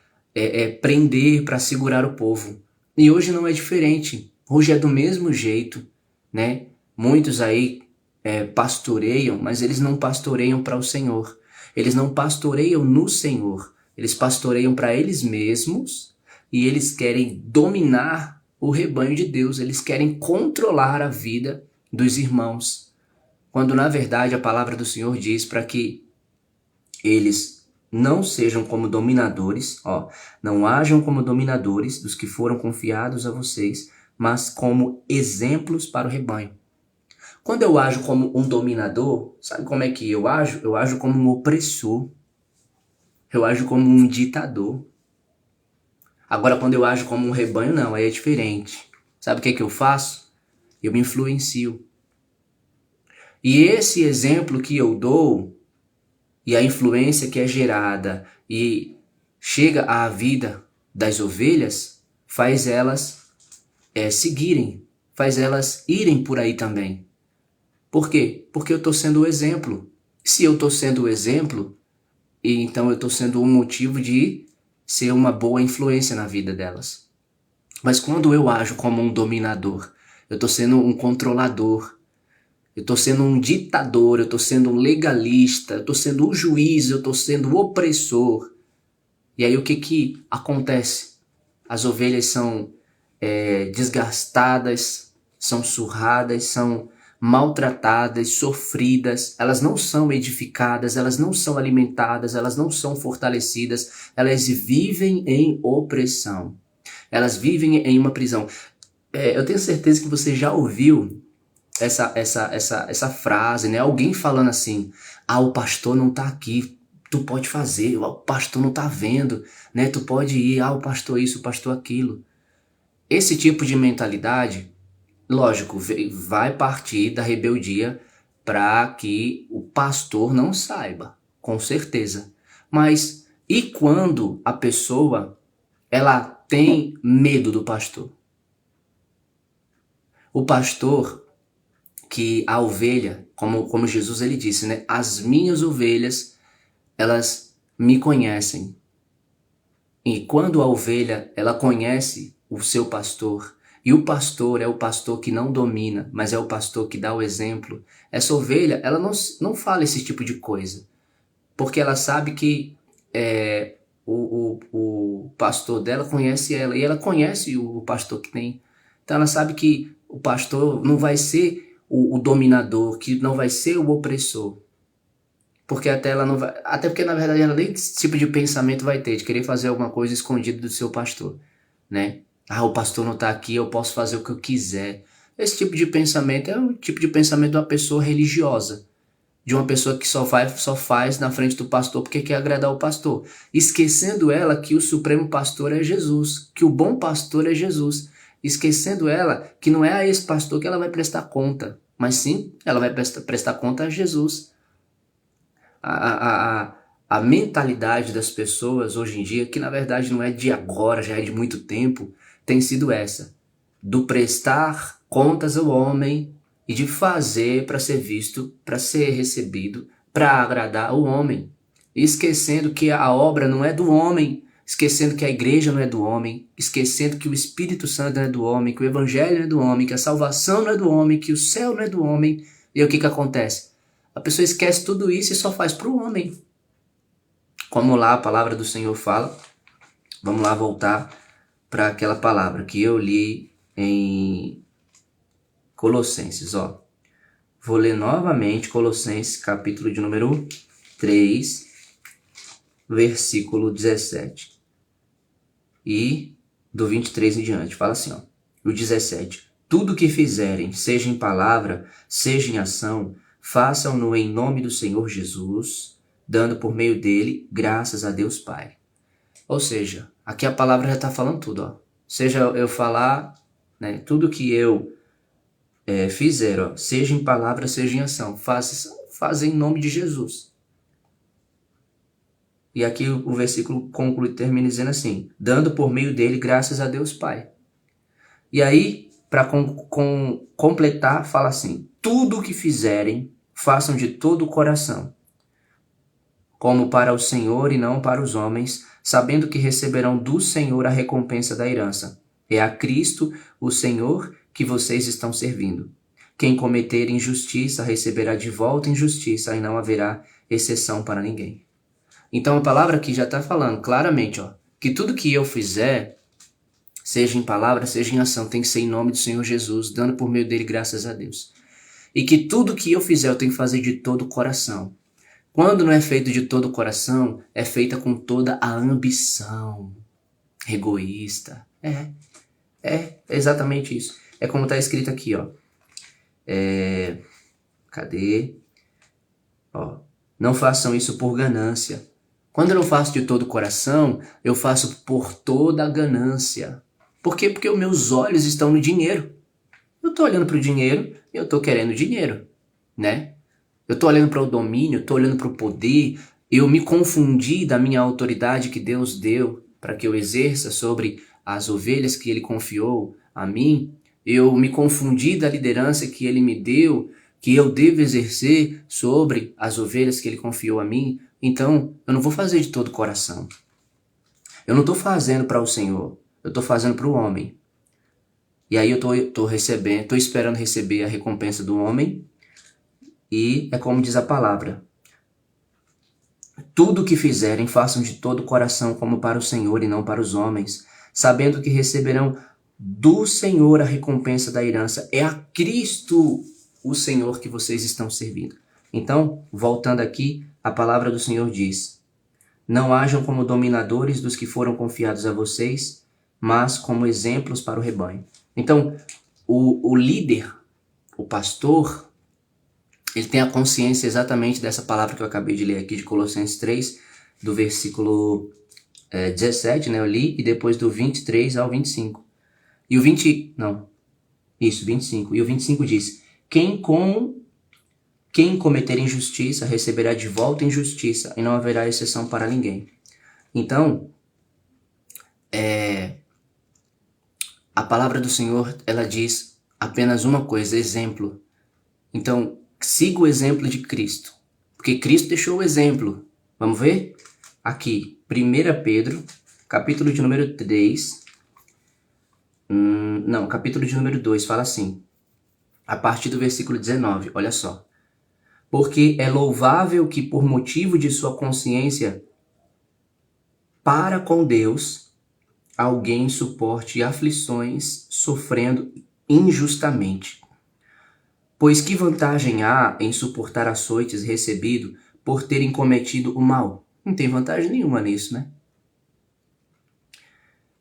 prender, para segurar o povo. E hoje não é diferente. Hoje é do mesmo jeito, né? Muitos aí pastoreiam, mas eles não pastoreiam para o Senhor. Eles não pastoreiam no Senhor. Eles pastoreiam para eles mesmos e eles querem dominar o rebanho de Deus. Eles querem controlar a vida dos irmãos. Quando na verdade a palavra do Senhor diz para que eles não sejam como dominadores, não hajam como dominadores dos que foram confiados a vocês, mas como exemplos para o rebanho. Quando eu ajo como um dominador, sabe como é que eu ajo? Eu ajo como um opressor. Eu ajo como um ditador. Agora, quando eu ajo como um rebanho, não, aí é diferente. Sabe o que eu faço? Eu me influencio. E esse exemplo que eu dou, e a influência que é gerada e chega à vida das ovelhas, faz elas seguirem, faz elas irem por aí também. Por quê? Porque eu estou sendo o exemplo. Se eu estou sendo o exemplo, então eu estou sendo um motivo de ser uma boa influência na vida delas. Mas quando eu ajo como um dominador, eu estou sendo um controlador, eu estou sendo um ditador, eu estou sendo um legalista, eu estou sendo o juiz, eu estou sendo o opressor. E aí o que acontece? As ovelhas são desgastadas, são surradas, são maltratadas, sofridas, elas não são edificadas, elas não são alimentadas, elas não são fortalecidas, elas vivem em opressão, elas vivem em uma prisão. Eu tenho certeza que você já ouviu essa frase, né? Alguém falando assim, o pastor não tá aqui, tu pode fazer, o pastor não tá vendo, né? Tu pode ir, o pastor isso, o pastor aquilo. Esse tipo de mentalidade, lógico, vai partir da rebeldia para que o pastor não saiba, com certeza. Mas e quando a pessoa ela tem medo do pastor? O pastor, que a ovelha, como Jesus ele disse, né? As minhas ovelhas, elas me conhecem. E quando a ovelha, ela conhece o seu pastor, e o pastor é o pastor que não domina, mas é o pastor que dá o exemplo, essa ovelha, ela não fala esse tipo de coisa, porque ela sabe que o pastor dela conhece ela, e ela conhece o pastor que tem. Então ela sabe que o pastor não vai ser o dominador, que não vai ser o opressor. Porque até ela não vai. Até porque, na verdade, ela nem esse tipo de pensamento vai ter, de querer fazer alguma coisa escondida do seu pastor, né? O pastor não tá aqui, eu posso fazer o que eu quiser. Esse tipo de pensamento é o tipo de pensamento de uma pessoa religiosa. De uma pessoa que só faz na frente do pastor porque quer agradar o pastor. Esquecendo ela que o supremo pastor é Jesus, que o bom pastor é Jesus. Esquecendo ela que não é a esse pastor que ela vai prestar conta, mas sim, ela vai prestar conta a Jesus. A mentalidade das pessoas hoje em dia, que na verdade não é de agora, já é de muito tempo, tem sido essa, do prestar contas ao homem e de fazer para ser visto, para ser recebido, para agradar o homem, esquecendo que a obra não é do homem, esquecendo que a igreja não é do homem, esquecendo que o Espírito Santo não é do homem, que o Evangelho não é do homem, que a salvação não é do homem, que o céu não é do homem. E o que acontece? A pessoa esquece tudo isso e só faz para o homem. Como lá a palavra do Senhor fala, vamos lá voltar para aquela palavra que eu li em Colossenses, Vou ler novamente Colossenses, capítulo de número 3, versículo 17. E do 23 em diante, fala assim, o 17. Tudo que fizerem, seja em palavra, seja em ação, façam-no em nome do Senhor Jesus, dando por meio dele graças a Deus Pai. Ou seja, aqui a palavra já está falando tudo, Seja eu falar né? Tudo que eu fizer, ó, seja em palavra, seja em ação, faz em nome de Jesus. E aqui o versículo conclui, termina dizendo assim: dando por meio dele graças a Deus Pai. E aí, para completar, fala assim: tudo o que fizerem, façam de todo o coração, como para o Senhor e não para os homens, sabendo que receberão do Senhor a recompensa da herança. É a Cristo, o Senhor, que vocês estão servindo. Quem cometer injustiça receberá de volta injustiça, e não haverá exceção para ninguém. Então a palavra aqui já está falando claramente, ó, que tudo que eu fizer, seja em palavra, seja em ação, tem que ser em nome do Senhor Jesus, dando por meio dele graças a Deus. E que tudo que eu fizer eu tenho que fazer de todo o coração. Quando não é feito de todo o coração, é feita com toda a ambição egoísta. É exatamente isso. É como está escrito aqui, ó. Cadê? Ó, não façam isso por ganância. Quando eu não faço de todo o coração, eu faço por toda a ganância. Por quê? Porque os meus olhos estão no dinheiro. Eu estou olhando para o dinheiro e eu estou querendo dinheiro, né? Eu estou olhando para o domínio, estou olhando para o poder. Eu me confundi da minha autoridade que Deus deu para que eu exerça sobre as ovelhas que Ele confiou a mim. Eu me confundi da liderança que Ele me deu, que eu devo exercer sobre as ovelhas que Ele confiou a mim. Então, eu não vou fazer de todo o coração. Eu não estou fazendo para o Senhor, eu estou fazendo para o homem. E aí eu estou esperando receber a recompensa do homem. E é como diz a palavra: tudo o que fizerem, façam de todo o coração como para o Senhor e não para os homens, sabendo que receberão do Senhor a recompensa da herança. É a Cristo, o Senhor, que vocês estão servindo. Então, voltando aqui, a palavra do Senhor diz: não hajam como dominadores dos que foram confiados a vocês, mas como exemplos para o rebanho. Então, o líder, o pastor, ele tem a consciência exatamente dessa palavra que eu acabei de ler aqui, de Colossenses 3, do versículo 17, né, eu li, e depois do 23 ao 25. E o 25. E o 25 diz: quem cometer injustiça receberá de volta injustiça, e não haverá exceção para ninguém. Então, a palavra do Senhor, ela diz apenas uma coisa: exemplo. Então, siga o exemplo de Cristo, porque Cristo deixou o exemplo. Vamos ver? Aqui, 1 Pedro, capítulo de número 3, capítulo de número 2, fala assim, a partir do versículo 19, olha só. Porque é louvável que por motivo de sua consciência para com Deus, alguém suporte aflições sofrendo injustamente. Pois que vantagem há em suportar açoites recebido por terem cometido o mal? Não tem vantagem nenhuma nisso, né?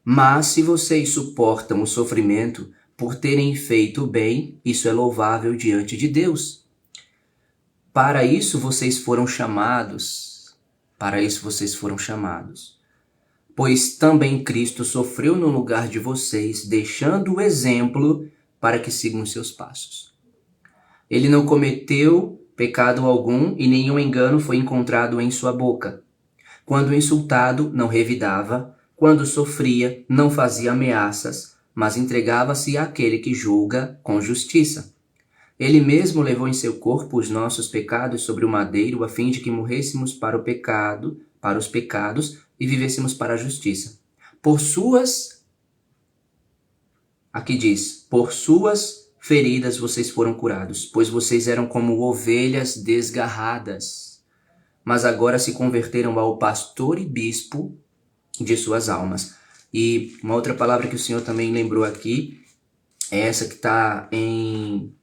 Mas se vocês suportam o sofrimento por terem feito o bem, isso é louvável diante de Deus. Para isso vocês foram chamados. Pois também Cristo sofreu no lugar de vocês, deixando o exemplo para que sigam os seus passos. Ele não cometeu pecado algum e nenhum engano foi encontrado em sua boca. Quando insultado, não revidava. Quando sofria, não fazia ameaças, mas entregava-se àquele que julga com justiça. Ele mesmo levou em seu corpo os nossos pecados sobre o madeiro, a fim de que morrêssemos para os pecados, e vivêssemos para a justiça. Por suas feridas vocês foram curados, pois vocês eram como ovelhas desgarradas, mas agora se converteram ao pastor e bispo de suas almas. E uma outra palavra que o Senhor também lembrou aqui é essa que está em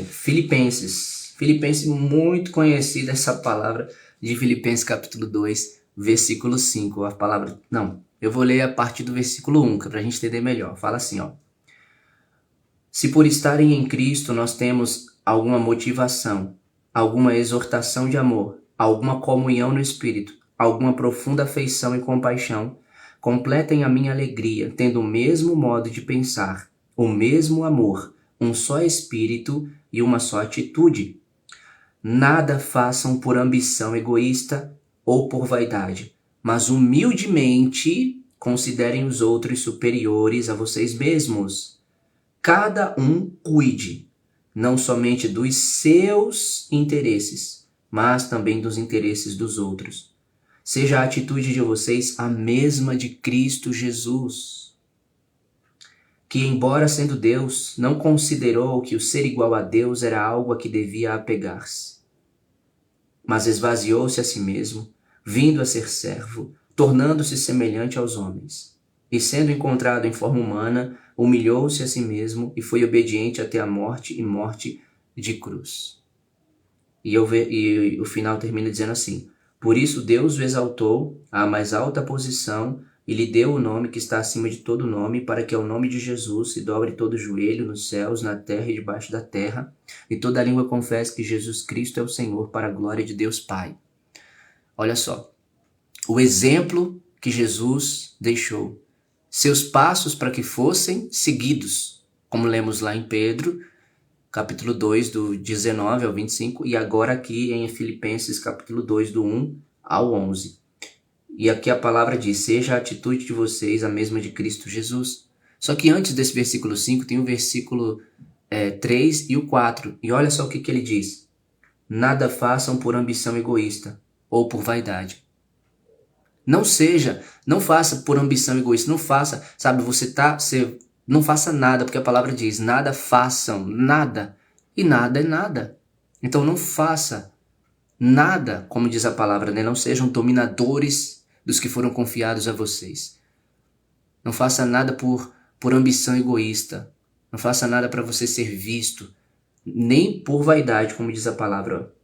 Filipenses. Filipenses, muito conhecida essa palavra de Filipenses capítulo 2, versículo 5. A palavra, eu vou ler a partir do versículo 1, que é para a gente entender melhor. Fala assim, ó. Se por estarem em Cristo nós temos alguma motivação, alguma exortação de amor, alguma comunhão no Espírito, alguma profunda afeição e compaixão, completem a minha alegria, tendo o mesmo modo de pensar, o mesmo amor, um só espírito e uma só atitude. Nada façam por ambição egoísta ou por vaidade, mas humildemente considerem os outros superiores a vocês mesmos. Cada um cuide, não somente dos seus interesses, mas também dos interesses dos outros. Seja a atitude de vocês a mesma de Cristo Jesus, que, embora sendo Deus, não considerou que o ser igual a Deus era algo a que devia apegar-se, mas esvaziou-se a si mesmo, vindo a ser servo, tornando-se semelhante aos homens. E sendo encontrado em forma humana, humilhou-se a si mesmo e foi obediente até a morte e morte de cruz. E o final termina dizendo assim: por isso Deus o exaltou à mais alta posição e lhe deu o nome que está acima de todo nome, para que ao nome de Jesus se dobre todo joelho nos céus, na terra e debaixo da terra, e toda língua confesse que Jesus Cristo é o Senhor, para a glória de Deus Pai. Olha só, o exemplo que Jesus deixou, seus passos para que fossem seguidos, como lemos lá em Pedro, capítulo 2, do 19 ao 25, e agora aqui em Filipenses, capítulo 2, do 1 ao 11. E aqui a palavra diz: seja a atitude de vocês a mesma de Cristo Jesus. Só que antes desse versículo 5 tem o versículo 3 e o 4. E olha só o que ele diz: nada façam por ambição egoísta ou por vaidade. Não faça por ambição egoísta, não faça, sabe, não faça nada, porque a palavra diz: nada façam, nada, e nada é nada. Então não faça nada, como diz a palavra, né? Não sejam dominadores dos que foram confiados a vocês. Não faça nada por ambição egoísta. Não faça nada para você ser visto, nem por vaidade, como diz a palavra,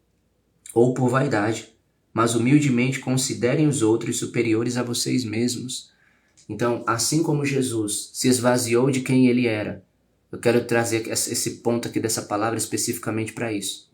ou por vaidade, mas humildemente considerem os outros superiores a vocês mesmos. Então, assim como Jesus se esvaziou de quem ele era, eu quero trazer esse ponto aqui dessa palavra especificamente para isso.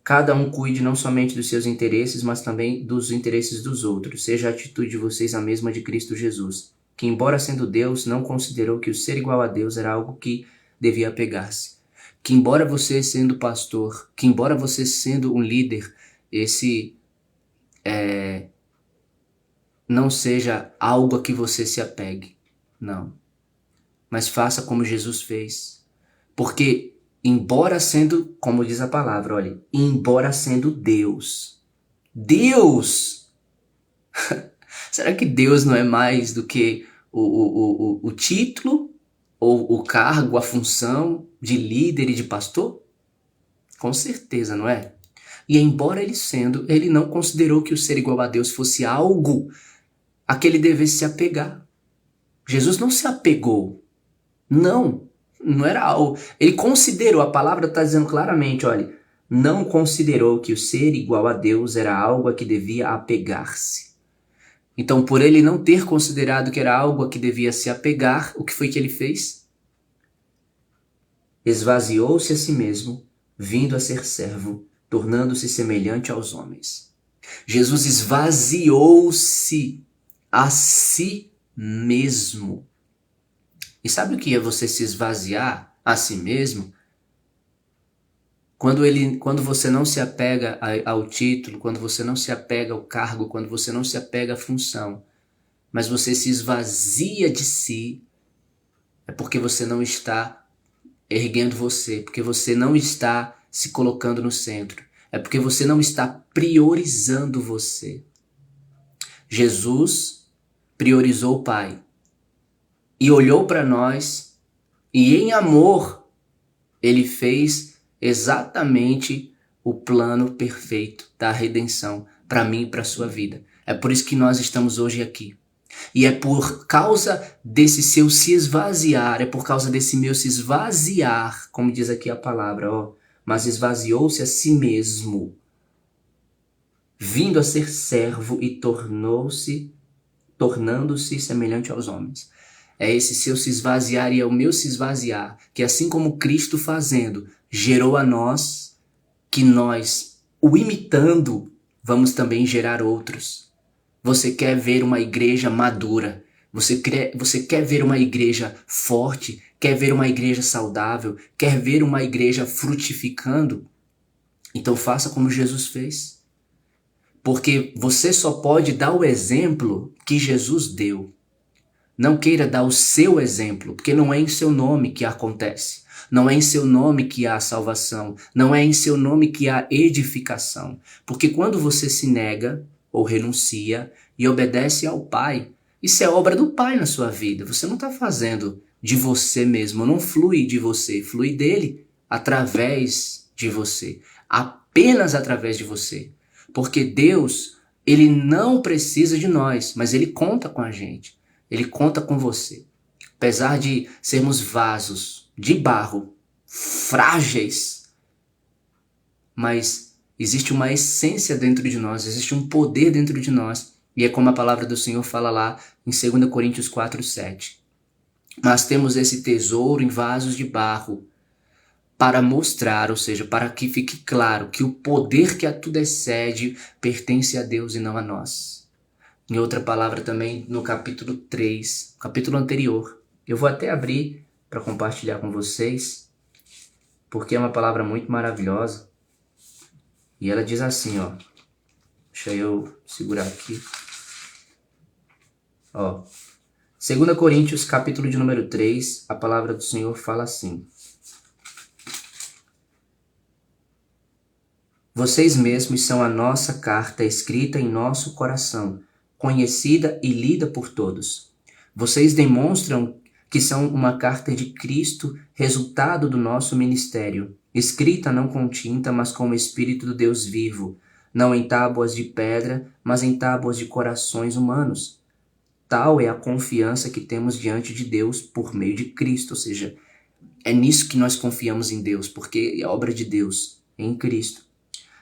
Cada um cuide não somente dos seus interesses, mas também dos interesses dos outros. Seja a atitude de vocês a mesma de Cristo Jesus, que, embora sendo Deus, não considerou que o ser igual a Deus era algo que devia apegar-se. Que, embora você sendo pastor, que embora você sendo um líder, esse não seja algo a que você se apegue. Não. Mas faça como Jesus fez. Porque, embora sendo, como diz a palavra, olha, embora sendo Deus. Deus! Será que Deus não é mais do que o título, ou o cargo, a função de líder e de pastor? Com certeza, não é? E embora ele não considerou que o ser igual a Deus fosse algo a que ele devesse se apegar. Jesus não se apegou. Não era algo. Ele considerou, a palavra está dizendo claramente, olha, não considerou que o ser igual a Deus era algo a que devia apegar-se. Então, por ele não ter considerado que era algo a que devia se apegar, o que foi que ele fez? Esvaziou-se a si mesmo, vindo a ser servo, tornando-se semelhante aos homens. Jesus esvaziou-se a si mesmo. E sabe o que é você se esvaziar a si mesmo? Quando você não se apega ao título, quando você não se apega ao cargo, quando você não se apega à função, mas você se esvazia de si, é porque você não está erguendo você, porque você não está se colocando no centro, é porque você não está priorizando você. Jesus priorizou o Pai e olhou para nós e em amor ele fez exatamente o plano perfeito da redenção para mim e para a sua vida. É por isso que nós estamos hoje aqui. E é por causa desse seu se esvaziar, é por causa desse meu se esvaziar, como diz aqui a palavra, mas esvaziou-se a si mesmo, vindo a ser servo e tornando-se semelhante aos homens. É esse seu se esvaziar e é o meu se esvaziar, que assim como Cristo fazendo, gerou a nós, que nós, o imitando, vamos também gerar outros. Você quer ver uma igreja madura, Você quer ver uma igreja forte? Quer ver uma igreja saudável? Quer ver uma igreja frutificando? Então faça como Jesus fez. Porque você só pode dar o exemplo que Jesus deu. Não queira dar o seu exemplo, porque não é em seu nome que acontece. Não é em seu nome que há salvação. Não é em seu nome que há edificação. Porque quando você se nega ou renuncia e obedece ao Pai, isso é obra do Pai na sua vida. Você não está fazendo de você mesmo. Não flui de você. Flui dele através de você. Apenas através de você. Porque Deus, ele não precisa de nós, mas ele conta com a gente. Ele conta com você. Apesar de sermos vasos de barro, frágeis, mas existe uma essência dentro de nós, existe um poder dentro de nós. E é como a palavra do Senhor fala lá em 2 Coríntios 4:7. Mas temos esse tesouro em vasos de barro para mostrar, ou seja, para que fique claro que o poder que a tudo excede pertence a Deus e não a nós. Em outra palavra também, no capítulo 3, capítulo anterior. Eu vou até abrir para compartilhar com vocês, porque é uma palavra muito maravilhosa. E ela diz assim, ó. Deixa eu segurar aqui. Ó. 2 Coríntios, capítulo de número 3, a palavra do Senhor fala assim. Vocês mesmos são a nossa carta escrita em nosso coração, conhecida e lida por todos. Vocês demonstram que são uma carta de Cristo, resultado do nosso ministério, escrita não com tinta, mas com o Espírito do Deus vivo, não em tábuas de pedra, mas em tábuas de corações humanos. Tal é a confiança que temos diante de Deus por meio de Cristo, ou seja, é nisso que nós confiamos em Deus, porque é obra de Deus, em Cristo.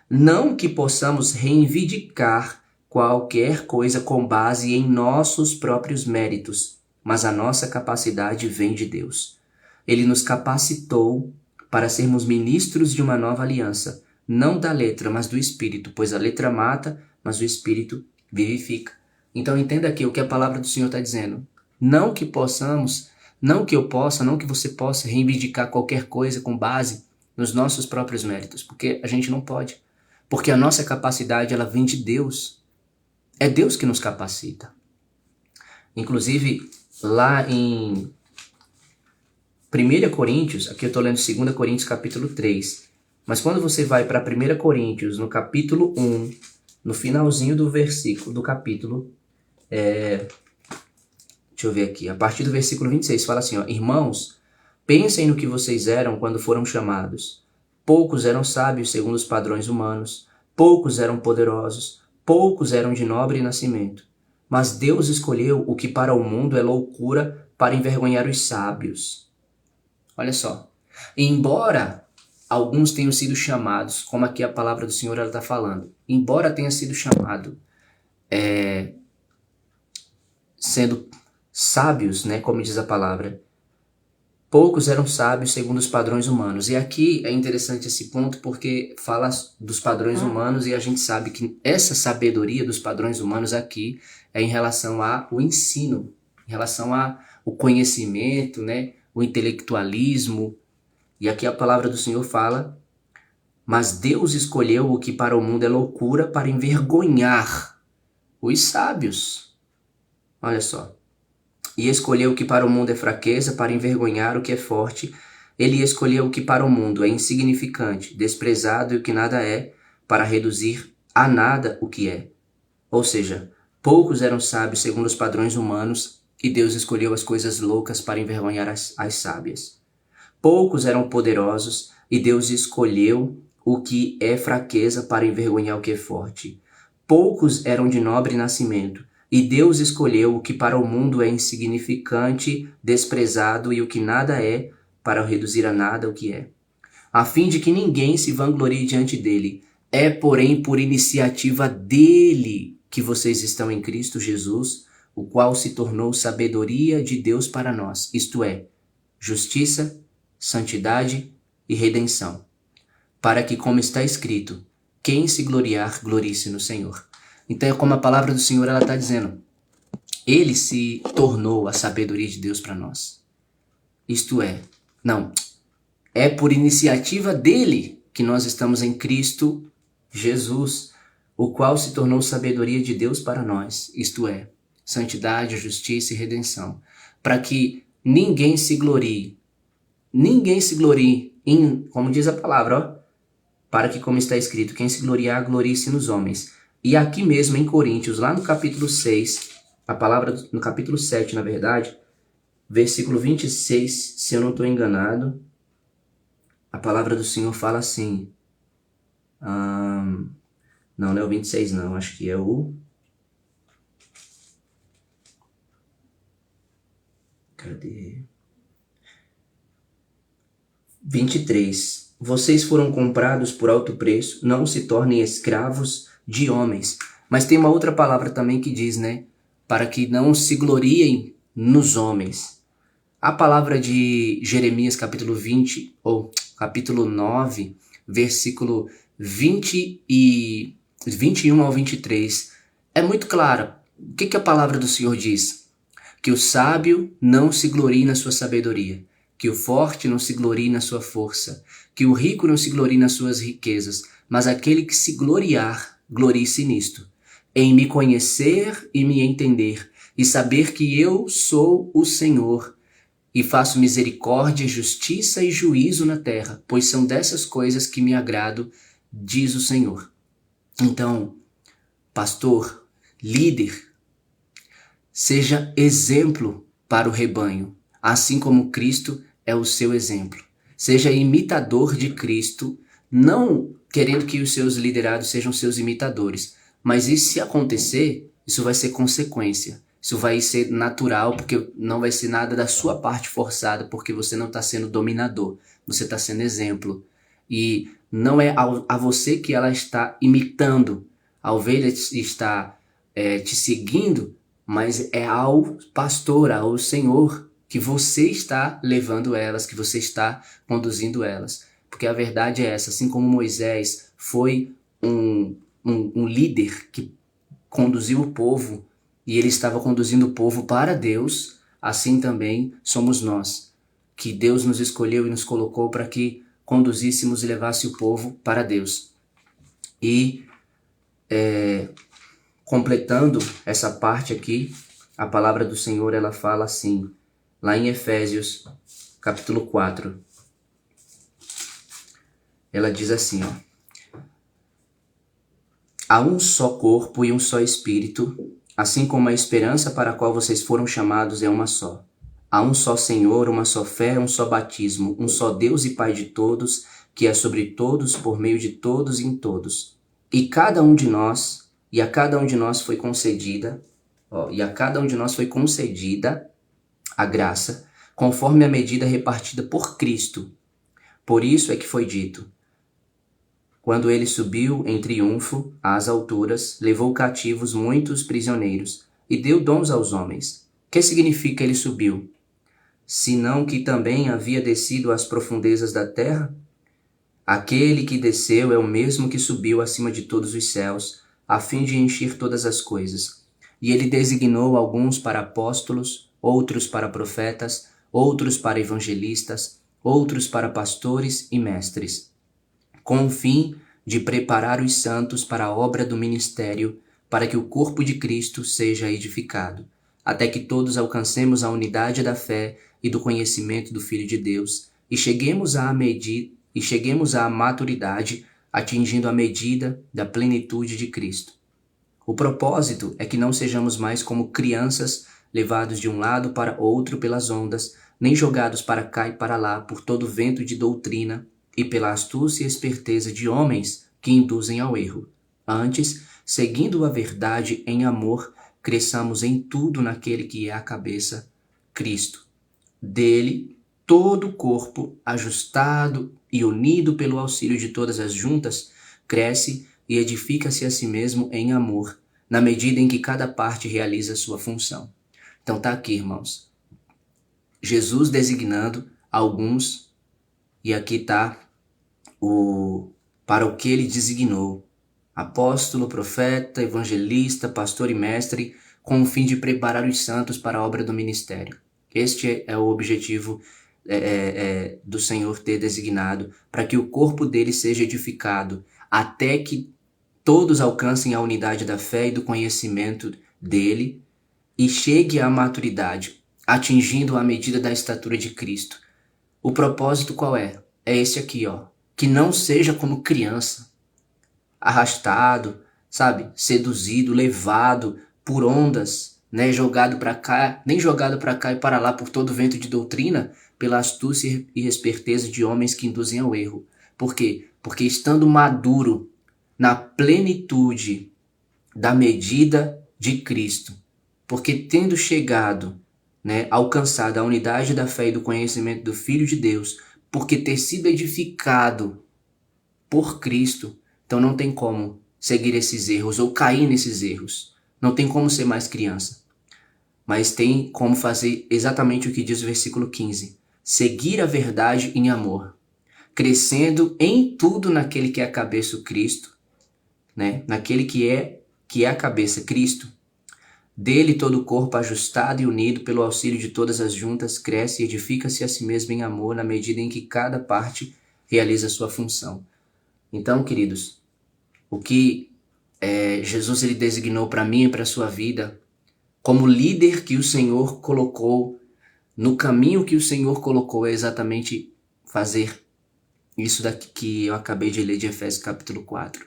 Não que possamos reivindicar qualquer coisa com base em nossos próprios méritos, mas a nossa capacidade vem de Deus. Ele nos capacitou para sermos ministros de uma nova aliança, não da letra, mas do Espírito, pois a letra mata, mas o Espírito vivifica. Então entenda aqui o que a palavra do Senhor está dizendo. Não que possamos, não que eu possa, não que você possa reivindicar qualquer coisa com base nos nossos próprios méritos, porque a gente não pode. Porque a nossa capacidade, ela vem de Deus. É Deus que nos capacita. Inclusive, lá em 1 Coríntios, aqui eu estou lendo 2 Coríntios capítulo 3, mas quando você vai para 1 Coríntios, no capítulo 1, no finalzinho do versículo, do capítulo, deixa eu ver aqui, a partir do versículo 26, fala assim, ó, irmãos, pensem no que vocês eram quando foram chamados. Poucos eram sábios segundo os padrões humanos, poucos eram poderosos, poucos eram de nobre nascimento. Mas Deus escolheu o que para o mundo é loucura para envergonhar os sábios. Olha só, embora alguns tenham sido chamados, como aqui a palavra do Senhor está falando, embora tenha sido chamado sendo sábios, né, como diz a palavra, poucos eram sábios segundo os padrões humanos. E aqui é interessante esse ponto porque fala dos padrões humanos e a gente sabe que essa sabedoria dos padrões humanos aqui é em relação ao ensino, em relação ao conhecimento, né, o intelectualismo. E aqui a palavra do Senhor fala, mas Deus escolheu o que para o mundo é loucura para envergonhar os sábios. Olha só. E escolheu o que para o mundo é fraqueza para envergonhar o que é forte. Ele escolheu o que para o mundo é insignificante, desprezado e o que nada é, para reduzir a nada o que é. Ou seja, poucos eram sábios segundo os padrões humanos, e Deus escolheu as coisas loucas para envergonhar as sábias. Poucos eram poderosos, e Deus escolheu o que é fraqueza para envergonhar o que é forte. Poucos eram de nobre nascimento, e Deus escolheu o que para o mundo é insignificante, desprezado e o que nada é, para reduzir a nada o que é, a fim de que ninguém se vanglorie diante dele. É, porém, por iniciativa dele que vocês estão em Cristo Jesus, o qual se tornou sabedoria de Deus para nós, isto é, justiça, santidade e redenção, para que, como está escrito, quem se gloriar, glorie-se no Senhor. Então é como a palavra do Senhor está dizendo. Ele se tornou a sabedoria de Deus para nós. Isto é, não, é por iniciativa dele que nós estamos em Cristo Jesus, o qual se tornou sabedoria de Deus para nós, isto é, santidade, justiça e redenção, para que ninguém se glorie em, como diz a palavra, ó, para que, como está escrito, quem se gloriar, glorie-se nos homens. E aqui mesmo em Coríntios, lá no capítulo 6, a palavra, no capítulo 7, na verdade, versículo 26, se eu não estou enganado, a palavra do Senhor fala assim, não é o 26 não, acho que é o... Cadê? 23. Vocês foram comprados por alto preço, não se tornem escravos de homens. Mas tem uma outra palavra também que diz, né? Para que não se gloriem nos homens. A palavra de Jeremias capítulo 20, ou capítulo 9, versículo 21 ao 23, é muito clara. O que a palavra do Senhor diz? Que o sábio não se glorie na sua sabedoria, que o forte não se glorie na sua força, que o rico não se glorie nas suas riquezas, mas aquele que se gloriar, glorie-se nisto, em me conhecer e me entender, e saber que eu sou o Senhor, e faço misericórdia, justiça e juízo na terra, pois são dessas coisas que me agrado, diz o Senhor. Então, pastor, líder, seja exemplo para o rebanho, assim como Cristo é o seu exemplo. Seja imitador de Cristo, não querendo que os seus liderados sejam seus imitadores, mas isso, se acontecer, isso vai ser consequência. Isso vai ser natural, porque não vai ser nada da sua parte forçada, porque você não está sendo dominador, você está sendo exemplo. E não é a você que ela está imitando, a ovelha está te seguindo, mas é ao pastor, ao Senhor, que você está levando elas, que você está conduzindo elas. Porque a verdade é essa, assim como Moisés foi um líder que conduziu o povo, e ele estava conduzindo o povo para Deus, assim também somos nós, que Deus nos escolheu e nos colocou para que conduzíssemos e levasse o povo para Deus. E completando essa parte aqui, a palavra do Senhor, ela fala assim, lá em Efésios, capítulo 4, ela diz assim, ó, há um só corpo e um só espírito, assim como a esperança para a qual vocês foram chamados é uma só. Há um só Senhor, uma só fé, um só batismo, um só Deus e Pai de todos, que é sobre todos, por meio de todos e em todos. E a cada um de nós foi concedida, a graça, conforme a medida repartida por Cristo. Por isso é que foi dito, quando ele subiu em triunfo às alturas, levou cativos muitos prisioneiros e deu dons aos homens. Que significa ele subiu? Senão que também havia descido às profundezas da terra? Aquele que desceu é o mesmo que subiu acima de todos os céus, a fim de encher todas as coisas. E ele designou alguns para apóstolos, outros para profetas, outros para evangelistas, outros para pastores e mestres, com o fim de preparar os santos para a obra do ministério, para que o corpo de Cristo seja edificado, até que todos alcancemos a unidade da fé e do conhecimento do Filho de Deus, e cheguemos à maturidade, atingindo a medida da plenitude de Cristo. O propósito é que não sejamos mais como crianças, levados de um lado para outro pelas ondas, nem jogados para cá e para lá por todo vento de doutrina e pela astúcia e esperteza de homens que induzem ao erro. Antes, seguindo a verdade em amor, cresçamos em tudo naquele que é a cabeça, Cristo. Dele, todo o corpo, ajustado e unido pelo auxílio de todas as juntas, cresce e edifica-se a si mesmo em amor, na medida em que cada parte realiza a sua função. Então tá aqui, irmãos. Jesus designando alguns, e aqui tá para o que ele designou. Apóstolo, profeta, evangelista, pastor e mestre, com o fim de preparar os santos para a obra do ministério. Este é o objetivo do Senhor ter designado, para que o corpo dele seja edificado, até que todos alcancem a unidade da fé e do conhecimento dele e chegue à maturidade, atingindo a medida da estatura de Cristo. O propósito qual é? É esse aqui, ó. Que não seja como criança, arrastado, sabe? Seduzido, levado por ondas, né? Jogado para cá, nem jogado para cá e para lá por todo vento de doutrina, pela astúcia e esperteza de homens que induzem ao erro. Por quê? Porque estando maduro na plenitude da medida de Cristo, porque tendo chegado, né, alcançado a unidade da fé e do conhecimento do Filho de Deus, porque ter sido edificado por Cristo, então não tem como seguir esses erros ou cair nesses erros. Não tem como ser mais criança. Mas tem como fazer exatamente o que diz o versículo 15. Seguir a verdade em amor, crescendo em tudo naquele que é a cabeça, o Cristo, né? Naquele que é a cabeça, Cristo. Dele todo o corpo ajustado e unido pelo auxílio de todas as juntas cresce e edifica-se a si mesmo em amor na medida em que cada parte realiza a sua função. Então, queridos, o que Jesus ele designou para mim e para a sua vida, como líder que o Senhor colocou, no caminho que o Senhor colocou, é exatamente fazer isso daqui que eu acabei de ler de Efésios capítulo 4.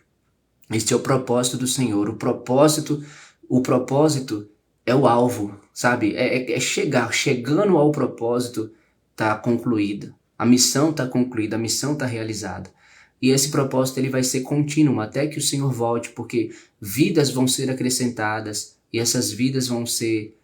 Este é o propósito do Senhor. O propósito é o alvo, sabe? É chegar. Chegando ao propósito, está concluída. A missão está concluída, a missão está realizada. E esse propósito ele vai ser contínuo até que o Senhor volte, porque vidas vão ser acrescentadas e essas vidas vão ser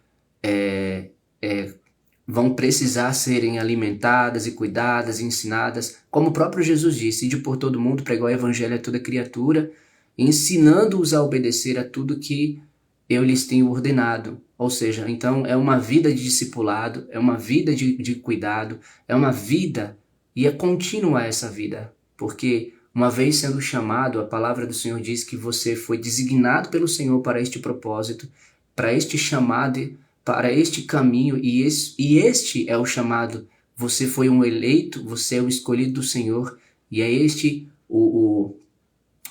vão precisar serem alimentadas e cuidadas e ensinadas, como o próprio Jesus disse: ide por todo mundo, pregar o evangelho a toda criatura, ensinando-os a obedecer a tudo que eu lhes tenho ordenado. Ou seja, então é uma vida de discipulado, é uma vida de cuidado, é uma vida, e é contínua essa vida, porque uma vez sendo chamado, a palavra do Senhor diz que você foi designado pelo Senhor para este propósito, para este chamado, para este caminho, e este é o chamado. Você foi um eleito, você é o escolhido do Senhor, e é este o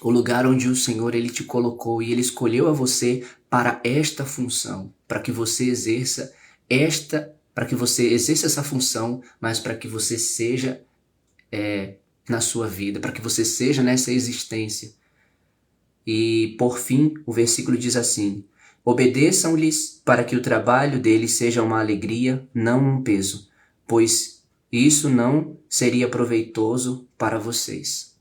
lugar onde o Senhor ele te colocou, e ele escolheu a você para esta função, para que você exerça essa função, mas para que você seja na sua vida, para que você seja nessa existência. E por fim, o versículo diz assim: obedeçam-lhes para que o trabalho deles seja uma alegria, não um peso, pois isso não seria proveitoso para vocês.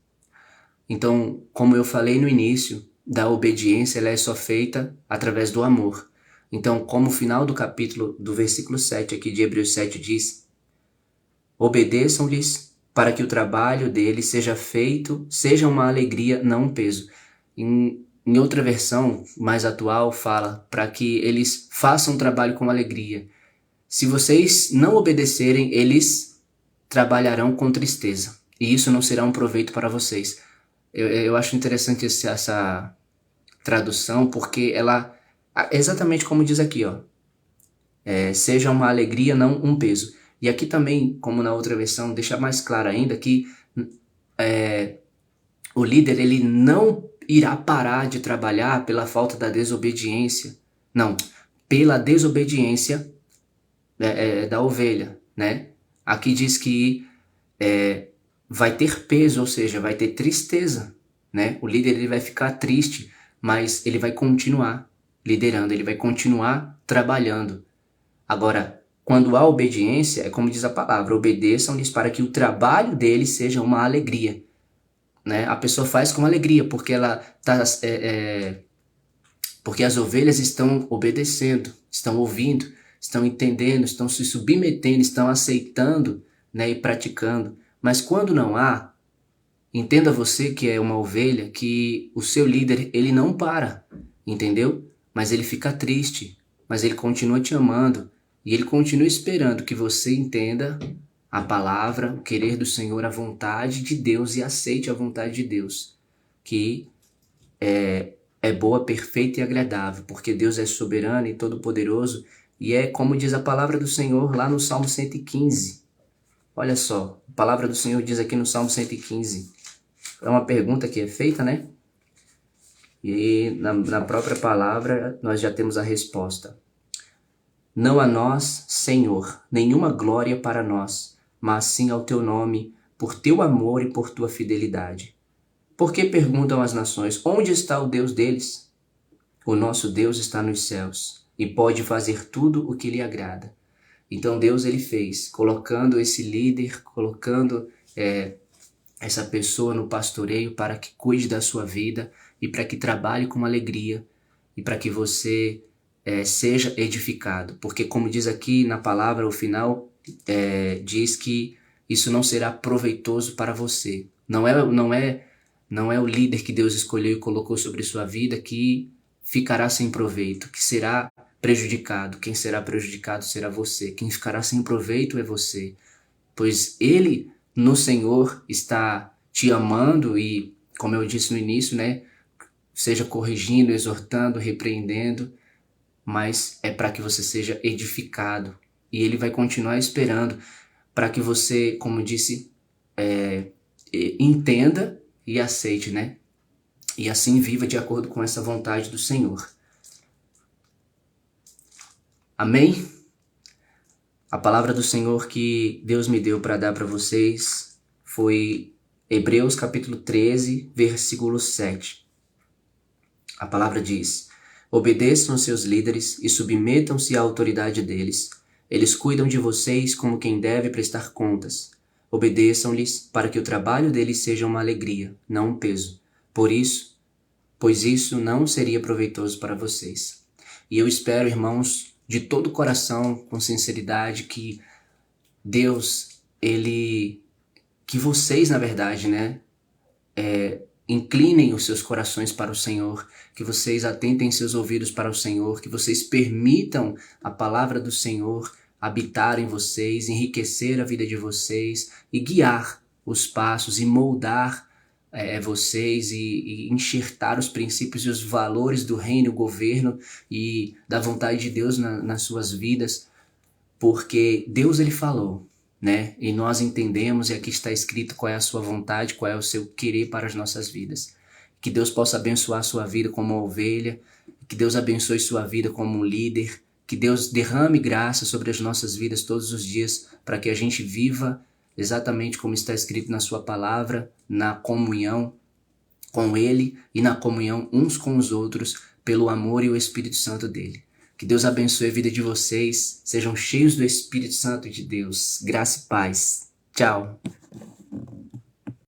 Então, como eu falei no início, da obediência ela é só feita através do amor. Então, como o final do capítulo, do versículo 7 aqui de Hebreus 7 diz: obedeçam-lhes para que o trabalho deles seja uma alegria, não um peso. Em outra versão, mais atual, fala para que eles façam o trabalho com alegria. Se vocês não obedecerem, eles trabalharão com tristeza, e isso não será um proveito para vocês. Eu acho interessante essa tradução, porque ela, exatamente como diz aqui, ó, seja uma alegria, não um peso. E aqui também, como na outra versão, deixa mais claro ainda que o líder ele não irá parar de trabalhar pela falta da desobediência. Não, pela desobediência da ovelha, né? Aqui diz que vai ter peso, ou seja, vai ter tristeza, né? O líder ele vai ficar triste, mas ele vai continuar liderando, ele vai continuar trabalhando. Agora, quando há obediência, é como diz a palavra: obedeçam-lhes para que o trabalho deles seja uma alegria. Né? A pessoa faz com alegria, porque porque as ovelhas estão obedecendo, estão ouvindo, estão entendendo, estão se submetendo, estão aceitando, né, e praticando. Mas quando não há, entenda você que é uma ovelha, que o seu líder ele não para, entendeu? Mas ele fica triste, mas ele continua te amando, e ele continua esperando que você entenda a palavra, o querer do Senhor, a vontade de Deus, e aceite a vontade de Deus, que é boa, perfeita e agradável, porque Deus é soberano e todo-poderoso, e é como diz a palavra do Senhor lá no Salmo 115. Olha só, a palavra do Senhor diz aqui no Salmo 115. É uma pergunta que é feita, né? E na própria palavra nós já temos a resposta. Não a nós, Senhor, nenhuma glória para nós, mas sim ao teu nome, por teu amor e por tua fidelidade. Por que perguntam as nações, onde está o Deus deles? O nosso Deus está nos céus e pode fazer tudo o que lhe agrada. Então Deus ele fez, colocando esse líder, colocando essa pessoa no pastoreio para que cuide da sua vida e para que trabalhe com alegria e para que você seja edificado. Porque como diz aqui na palavra, o final diz que isso não será proveitoso para você. Não é o líder que Deus escolheu e colocou sobre sua vida que ficará sem proveito, que será prejudicado. Quem será prejudicado será você. Quem ficará sem proveito é você. Pois Ele, no Senhor, está te amando e, como eu disse no início, né, seja corrigindo, exortando, repreendendo, mas é para que você seja edificado. E Ele vai continuar esperando para que você, como disse, entenda e aceite, né? E assim viva de acordo com essa vontade do Senhor. Amém? A palavra do Senhor que Deus me deu para dar para vocês foi Hebreus capítulo 13, versículo 7. A palavra diz: obedeçam aos seus líderes e submetam-se à autoridade deles. Eles cuidam de vocês como quem deve prestar contas. Obedeçam-lhes para que o trabalho deles seja uma alegria, não um peso. Pois isso não seria proveitoso para vocês. E eu espero, irmãos, de todo o coração, com sinceridade, que Deus, que vocês, na verdade, né, inclinem os seus corações para o Senhor, que vocês atentem seus ouvidos para o Senhor, que vocês permitam a palavra do Senhor habitar em vocês, enriquecer a vida de vocês e guiar os passos e moldar vocês e enxertar os princípios e os valores do reino, o governo e da vontade de Deus nas suas vidas, porque Deus ele falou, né? E nós entendemos e aqui está escrito qual é a sua vontade, qual é o seu querer para as nossas vidas. Que Deus possa abençoar a sua vida como uma ovelha, que Deus abençoe sua vida como um líder, que Deus derrame graça sobre as nossas vidas todos os dias para que a gente viva exatamente como está escrito na sua palavra, na comunhão com Ele e na comunhão uns com os outros pelo amor e o Espírito Santo dele. Que Deus abençoe a vida de vocês, sejam cheios do Espírito Santo de Deus. Graça e paz. Tchau.